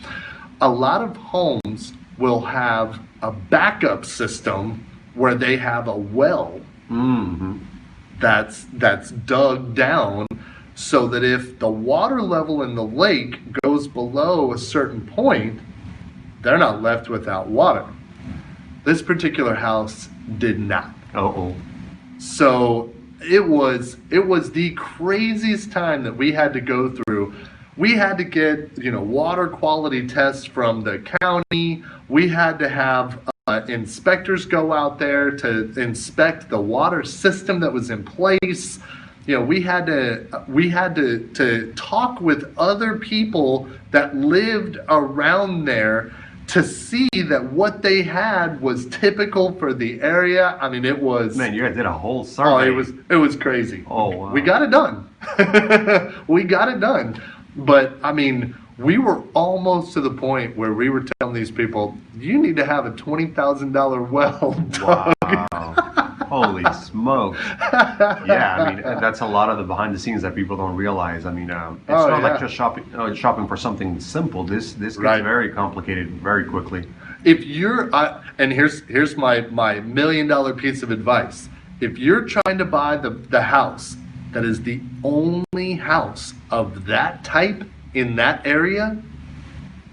A lot of homes will have a backup system where they have a well Mm-hmm. that's dug down, so that if the water level in the lake goes below a certain point, they're not left without water. This particular house did not. Uh-oh. So it was the craziest time that we had to go through. We had to get, you know, water quality tests from the county. We had to have inspectors go out there to inspect the water system that was in place. You know, we had to talk with other people that lived around there to see that what they had was typical for the area. I mean, it was... Man, you guys did a whole survey. it was crazy. Oh, wow. We got it done. We got it done. But, I mean, we were almost to the point where we were telling these people, you need to have a $20,000 well dug. Wow. Holy smokes. Yeah, I mean, that's a lot of the behind the scenes that people don't realize. I mean, it's not like just shopping for something simple. This gets very complicated very quickly. If you're, and here's my $1 million piece of advice. If you're trying to buy the house that is the only house of that type in that area,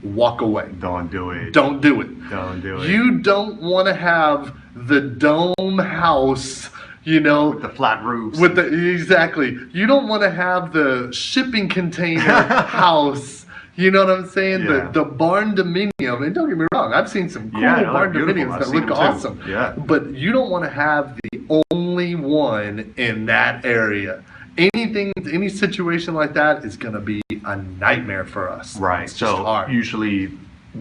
walk away. Don't do it. Don't do it. Don't do it. You don't want to have the dome house, with the flat roofs. Exactly. You don't want to have the shipping container house. You know what I'm saying? Yeah. The barn dominium. And don't get me wrong, I've seen some cool barn dominiums that look awesome. Yeah. But you don't want to have the only one in that area. Any situation like that is going to be a nightmare for us. Right. It's just so hard. Usually,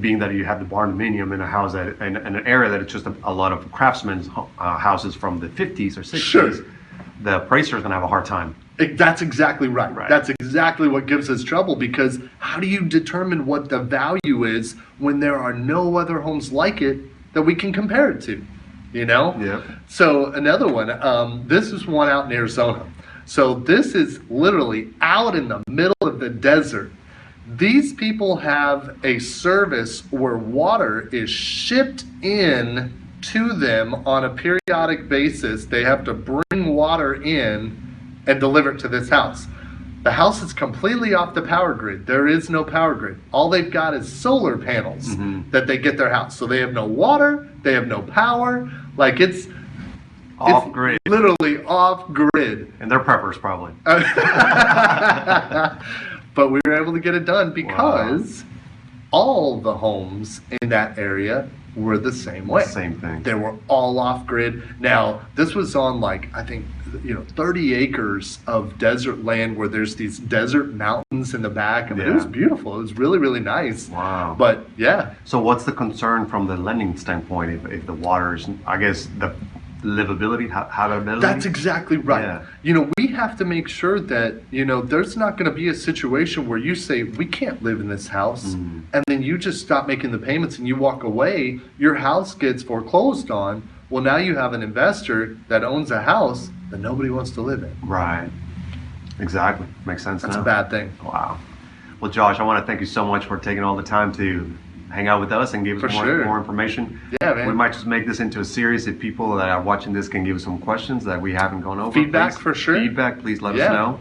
being that you have the barn dominium in a house in an area that it's just a lot of craftsmen's houses from the 50s or 60s, Sure. the appraiser is going to have a hard time. That's exactly right. Right. That's exactly what gives us trouble, because how do you determine what the value is when there are no other homes like it that we can compare it to? Yeah. So another one, this is one out in Arizona. So this is literally out in the middle of the desert. These people have a service where water is shipped in to them on a periodic basis. They have to bring water in and deliver it to this house. The house is completely off the power grid. There is no power grid. All they've got is solar panels that they get their house. So they have no water, they have no power. Like it's off grid. Literally off grid. And they're preppers probably. But we were able to get it done because all the homes in that area were the same way. Same thing. They were all off grid. Now, this was on I think 30 acres of desert land where there's these desert mountains in the back. I mean, it was beautiful. It was really, really nice. Wow. But yeah. So what's the concern from the lending standpoint if the water's, I guess, the livability, habitability? That's exactly right. Yeah. We have to make sure that, there's not going to be a situation where you say, we can't live in this house, and then you just stop making the payments and you walk away, your house gets foreclosed on. Well, now you have an investor that owns a house that nobody wants to live in. Right. Exactly. Makes sense. That's now. a bad thing. Wow. Well, Josh, I want to thank you so much for taking all the time to hang out with us and give us more information. Yeah, man. We might just make this into a series if people that are watching this can give us some questions that we haven't gone over. Feedback, for sure. Feedback, please let us know.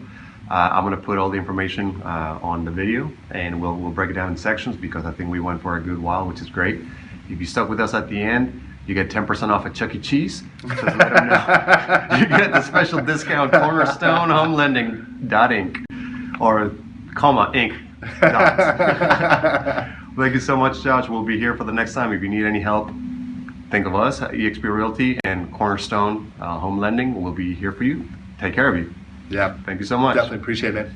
I'm going to put all the information on the video, and we'll break it down in sections because I think we went for a good while, which is great. If you stuck with us at the end, you get 10% off at Chuck E. Cheese. Just let them know. You get the special discount Cornerstone Home Lending Inc. or Inc. Thank you so much, Josh. We'll be here for the next time. If you need any help, think of us at eXp Realty and Cornerstone Home Lending. We'll be here for you. Take care of you. Yeah. Thank you so much. Definitely appreciate it.